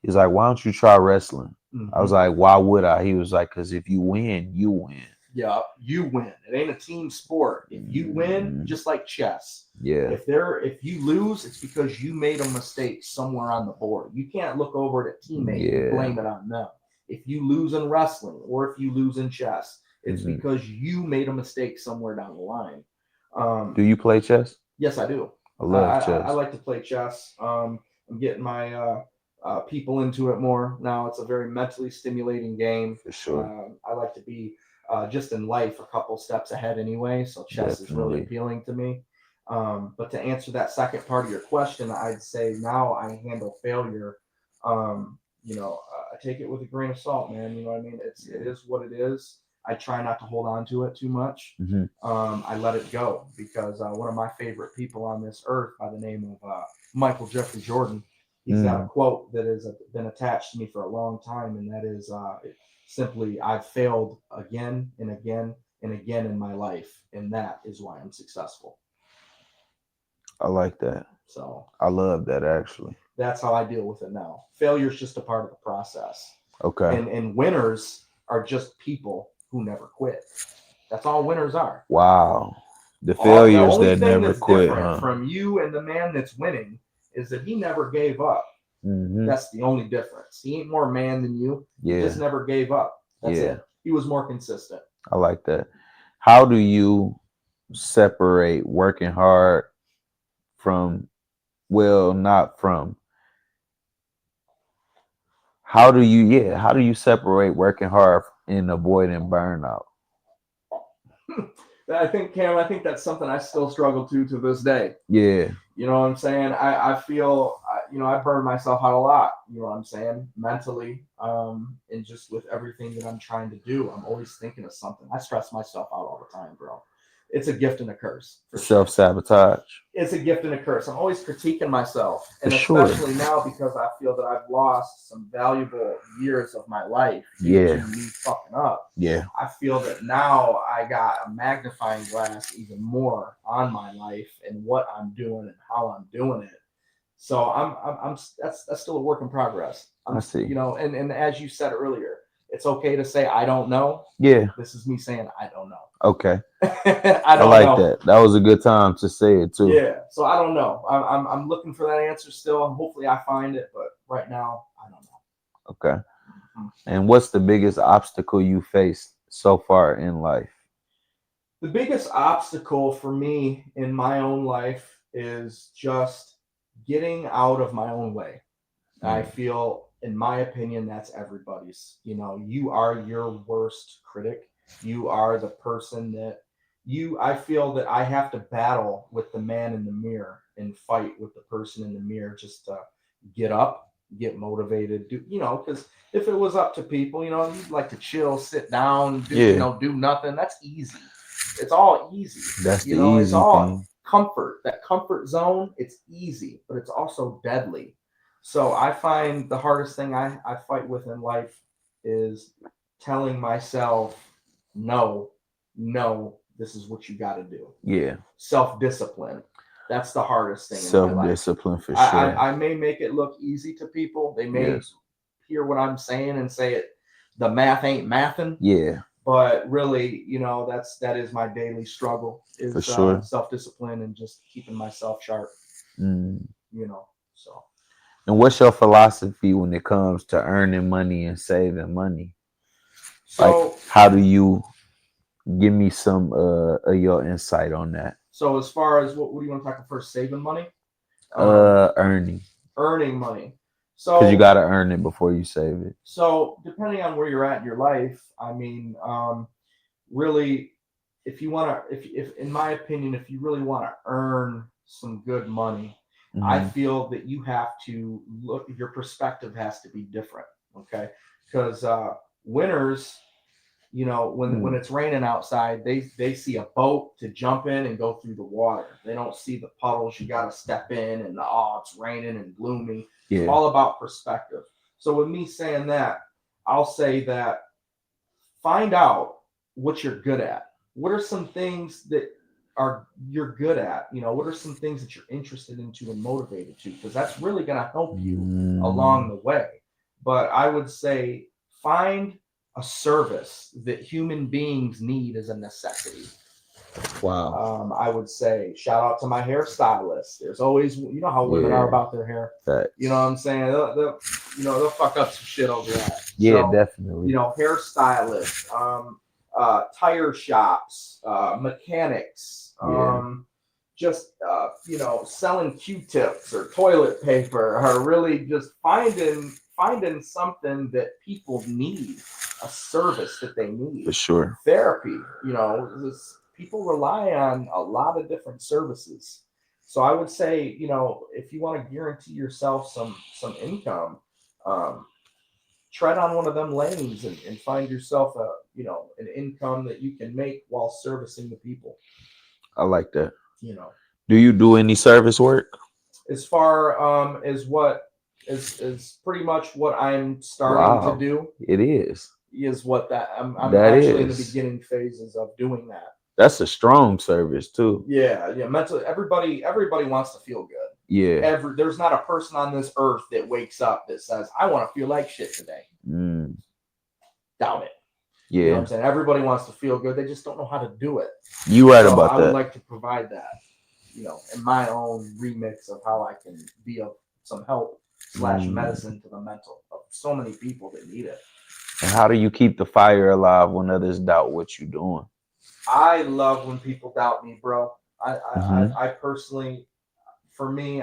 He's like, "Why don't you try wrestling?" I was Hmm. like, "Why would I?" He was like, "Because if you win, you win." Yeah, you win. It ain't a team sport. If you win, Mm, just like chess, yeah. if you lose, it's because you made a mistake somewhere on the board. You can't look over at a teammate and Yeah. blame it on them. If you lose in wrestling or if you lose in chess, it's Mhm. because you made a mistake somewhere down the line. Do Um, you play chess? yes, I do. I I, love I chess. like to play chess. I'm getting my people into it more now. It's a very mentally stimulating game. For sure. I like to be just in life a couple steps ahead anyway, so chess is really Definitely. appealing to me. But to answer that second part of your question, I'd say now I handle failure. You know, I take it with a grain of salt, man. You know what I mean? It Yeah. is what it is. I try not to hold on to it too much. Hmm. I let it go because one of my favorite people on this earth, by the name of Michael Jeffrey Jordan, he's got a Mm. quote that has been attached to me for a long time, and that is simply, "I've failed again and again and again in my life, and that is why I'm successful." I like that. So I love that actually. that's how I deal with it now. Failure is just a part of the process, Okay. and winners are just people who never quit. That's all winners are. Wow. The The failures only that thing never that's quit, different huh? from you and the man that's winning is that he never gave up. Hmm. That's the only difference. He ain't more man than you. He just Yeah. never gave up. That's Yeah. it. He was more consistent. I like that. How do you separate working hard from, well, not from, how do you separate working hard and avoiding burnout? I think, Cam, I think that's something I still struggle to this day. Yeah, You know what I'm saying? I feel, I burn myself out a lot. You know what I'm saying? Mentally, and just with everything that I'm trying to do, I'm always thinking of something. I stress myself out all the time, bro. It's a gift and a curse for sure. self-sabotage. It's a gift and a curse. I'm always critiquing myself, For and sure. especially now because I feel that I've lost some valuable years of my life due Yeah. to me fucking up. Yeah, I feel that now I got a magnifying glass even more on my life and what I'm doing and how I'm doing it. So I'm that's still a work in progress. I see. And as you said earlier, it's okay to say I don't know. Yeah, This is me saying I don't know. okay. I I don't like know. that. That was a good time to say it too. Yeah, so I don't know. I'm looking for that answer still, and hopefully I find it. But right now, I don't know. Okay. And what's the biggest obstacle you faced so far in life? The biggest obstacle for me in my own life is just getting out of my own way. I feel, in my opinion, that's everybody's. You are your worst critic. You are the person that I feel that I have to battle with the man in the mirror and fight with the person in the mirror just to get up, get motivated, because if it was up to people, you'd like to chill, sit down, do nothing. That's easy. It's all easy. That's the It's easy all thing. comfort. That comfort zone, it's easy, but it's also deadly. So I find the hardest thing I fight with in life is telling myself, no, this is what you got to do. Yeah, Self-discipline. That's the hardest thing in my life. self-discipline for sure. I may make it look easy to people. They may Yes. hear what I'm saying and say it. The math ain't mathin'. Yeah, But really, that is my daily struggle is For sure. self-discipline and just keeping myself sharp. Mm. So. And what's your philosophy when it comes to earning money and saving money? So How do you give me some of your insight on that? So as far as what do you want to talk about first? Saving money, Earning, earning money. because you So got to earn it before you save it. so depending on where you're at in your life, really, if you want to, if in my opinion, if you really want to earn some good money, I Mhm. feel that you have to look. Your perspective has to be different. Okay, because winners, when it's raining outside, they see a boat to jump in and go through the water. They don't see the puddles you got to step in and it's raining and gloomy. It's Yeah, all about perspective. So with me saying that, I'll say that find out what you're good at. What are some things that you're good at? What are some things that you're interested into and motivated to? Because that's really going to help you along the way. But I would say find a service that human beings need as a necessity. Wow. I would say shout out to my hairstylist. There's always, how women are about their hair. Facts. You know what I'm saying? They'll fuck up some shit over that. Yeah, So, definitely. Hairstylists, tire shops, mechanics, just selling Q-tips or toilet paper, or really just finding something that people need, a service that they need. For sure. Therapy, people rely on a lot of different services. So I would say, if you want to guarantee yourself some income, tread on one of them lanes and find yourself an income that you can make while servicing the people. I like that. Do you do any service work? As far as what is pretty much what I'm starting to do. It is What that I'm That actually in the is. beginning phases of doing that. That's a strong service too. Yeah. Mentally, everybody wants to feel good. Yeah. There's not a person on this earth that wakes up that says, I want to feel like shit today. Doubt it. Yeah. You know what I'm saying? Everybody wants to feel good. They just don't know how to do it. You right about I that. would like to provide that, in my own remix of how I can be of some help / medicine to the mental of so many people that need it. And how do you keep the fire alive when others doubt what you're doing? I love when people doubt me, bro. I personally, for me,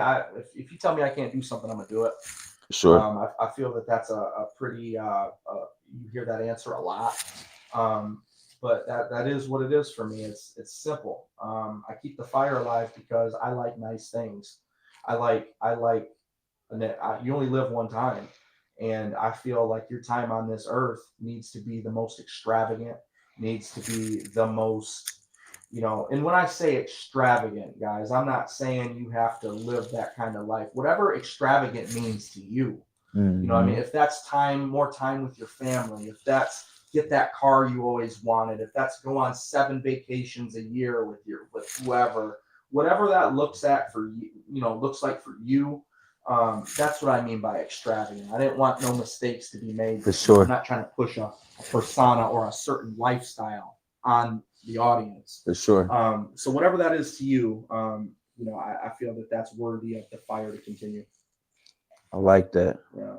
if you tell me I can't do something, I'm gonna do it. Sure. I feel that that's a pretty you hear that answer a lot. but that is what it is for me. It's simple. I keep the fire alive because I like nice things. I like and you only live one time, and I feel like your time on this earth needs to be the most extravagant, needs to be the most, and when I say extravagant, guys, I'm not saying you have to live that kind of life. Whatever extravagant means to you. You know what I mean? Mhm. If that's more time with your family, if that's get that car you always wanted, if that's go on 7 vacations a year with whoever, whatever that looks like for you, that's what I mean by extravagant. I didn't want no mistakes to be made. For I'm sure. not trying to push a persona or a certain lifestyle on the audience. For sure. So whatever that is to you, I feel that that's worthy of the fire to continue. I like that. Yeah.